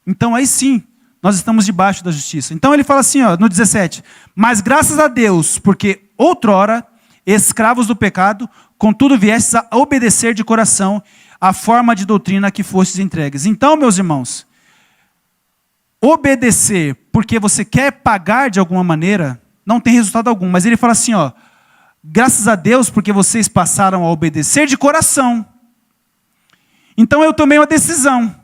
então aí sim, nós estamos debaixo da justiça. Então ele fala assim, ó, no 17, mas graças a Deus, porque outrora, escravos do pecado, contudo viestes a obedecer de coração a forma de doutrina que fostes entregues. Então, meus irmãos, obedecer porque você quer pagar de alguma maneira, não tem resultado algum. Mas ele fala assim, ó, graças a Deus porque vocês passaram a obedecer de coração. Então eu tomei uma decisão.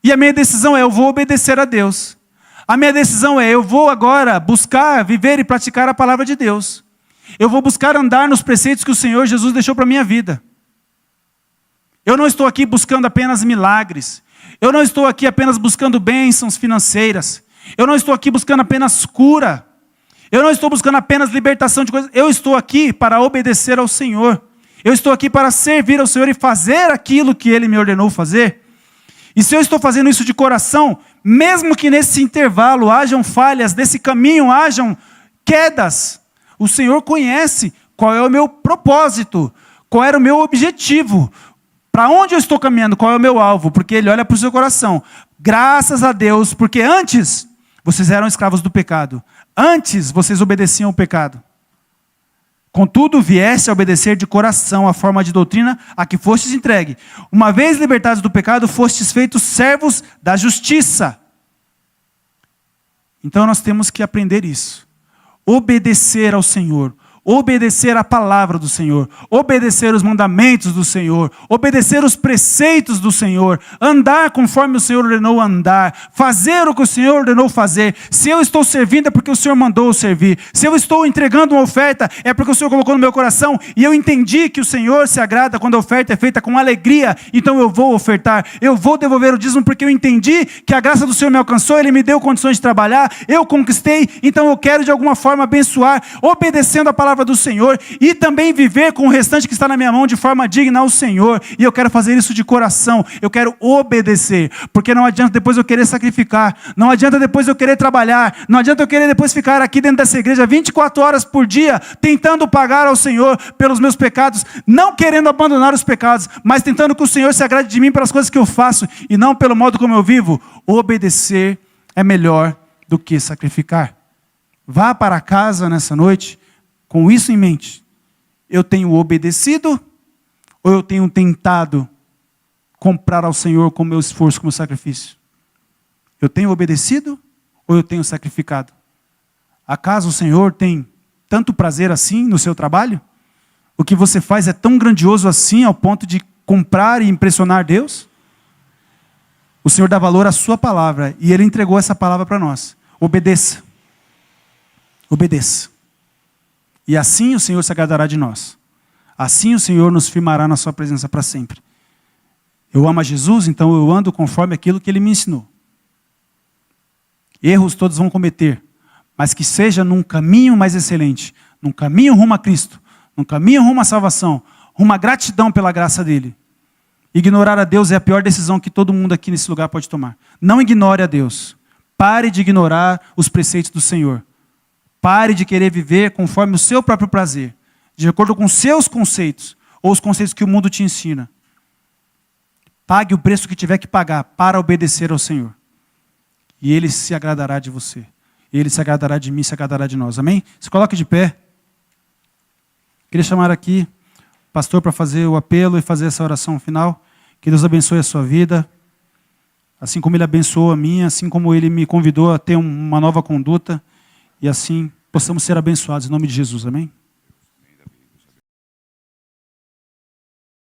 E a minha decisão é, eu vou obedecer a Deus. A minha decisão é, eu vou agora buscar, viver e praticar a palavra de Deus. Eu vou buscar andar nos preceitos que o Senhor Jesus deixou para a minha vida. Eu não estou aqui buscando apenas milagres. Eu não estou aqui apenas buscando bênçãos financeiras. Eu não estou aqui buscando apenas cura. Eu não estou buscando apenas libertação de coisas. Eu estou aqui para obedecer ao Senhor. Eu estou aqui para servir ao Senhor e fazer aquilo que Ele me ordenou fazer. E se eu estou fazendo isso de coração, mesmo que nesse intervalo hajam falhas, nesse caminho hajam quedas, o Senhor conhece qual é o meu propósito, qual era o meu objetivo, para onde eu estou caminhando, qual é o meu alvo, porque Ele olha para o seu coração. Graças a Deus, porque antes vocês eram escravos do pecado, antes vocês obedeciam ao pecado. Contudo, viesse a obedecer de coração a forma de doutrina a que fostes entregue. Uma vez libertados do pecado, fostes feitos servos da justiça. Então nós temos que aprender isso. Obedecer ao Senhor. Obedecer a palavra do Senhor, obedecer os mandamentos do Senhor, obedecer os preceitos do Senhor, andar conforme o Senhor ordenou andar, fazer o que o Senhor ordenou fazer. Se eu estou servindo é porque o Senhor mandou eu servir. Se eu estou entregando uma oferta é porque o Senhor colocou no meu coração e eu entendi que o Senhor se agrada quando a oferta é feita com alegria, então eu vou ofertar, eu vou devolver o dízimo porque eu entendi que a graça do Senhor me alcançou, Ele me deu condições de trabalhar, eu conquistei, então eu quero de alguma forma abençoar, obedecendo a palavra do Senhor e também viver com o restante que está na minha mão de forma digna ao Senhor. E eu quero fazer isso de coração. Eu quero obedecer, porque não adianta depois eu querer sacrificar, não adianta depois eu querer trabalhar, não adianta eu querer depois ficar aqui dentro dessa igreja 24 horas por dia tentando pagar ao Senhor pelos meus pecados, não querendo abandonar os pecados, mas tentando que o Senhor se agrade de mim pelas coisas que eu faço e não pelo modo como eu vivo. Obedecer é melhor do que sacrificar. Vá para casa nessa noite com isso em mente. Eu tenho obedecido ou eu tenho tentado comprar ao Senhor com o meu esforço, com o meu sacrifício? Eu tenho obedecido ou eu tenho sacrificado? Acaso o Senhor tem tanto prazer assim no seu trabalho? O que você faz é tão grandioso assim ao ponto de comprar e impressionar Deus? O Senhor dá valor à sua palavra e Ele entregou essa palavra para nós. Obedeça. Obedeça. E assim o Senhor se agradará de nós. Assim o Senhor nos firmará na sua presença para sempre. Eu amo a Jesus, então eu ando conforme aquilo que Ele me ensinou. Erros todos vão cometer, mas que seja num caminho mais excelente, num caminho rumo a Cristo, num caminho rumo à salvação, rumo à gratidão pela graça dEle. Ignorar a Deus é a pior decisão que todo mundo aqui nesse lugar pode tomar. Não ignore a Deus. Pare de ignorar os preceitos do Senhor. Pare de querer viver conforme o seu próprio prazer, de acordo com os seus conceitos, ou os conceitos que o mundo te ensina. Pague o preço que tiver que pagar para obedecer ao Senhor. E Ele se agradará de você. Ele se agradará de mim, se agradará de nós. Amém? Se coloque de pé. Queria chamar aqui o pastor para fazer o apelo e fazer essa oração final. Que Deus abençoe a sua vida. Assim como Ele abençoou a minha, assim como Ele me convidou a ter uma nova conduta. E assim possamos ser abençoados em nome de Jesus. Amém?